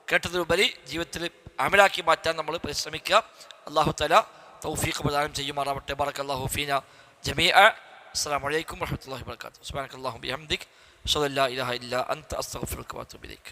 കേട്ടതിലുപരി ജീവിതത്തിൽ അമലാക്കി മാറ്റാൻ നമ്മൾ പരിശ്രമിക്കുക. അല്ലാഹു തആല തൗഫീഖ് പ്രദാനം ചെയ്യുമാറാവട്ടെ. ബറകല്ലാഹു ഫീന ജമീഅ. അസ്സലാമു അലൈക്കും വറഹ്മത്തുള്ളാഹി വബറകാതുഹു. സുബ്ഹാനക്കല്ലാഹുമ്മ ബിഹംദിക അഷ്ഹദു അൻ ലാ ഇലാഹ ഇല്ലാ അൻത അസ്തഗ്ഫിറുക വഅതൂബു ഇലൈക്.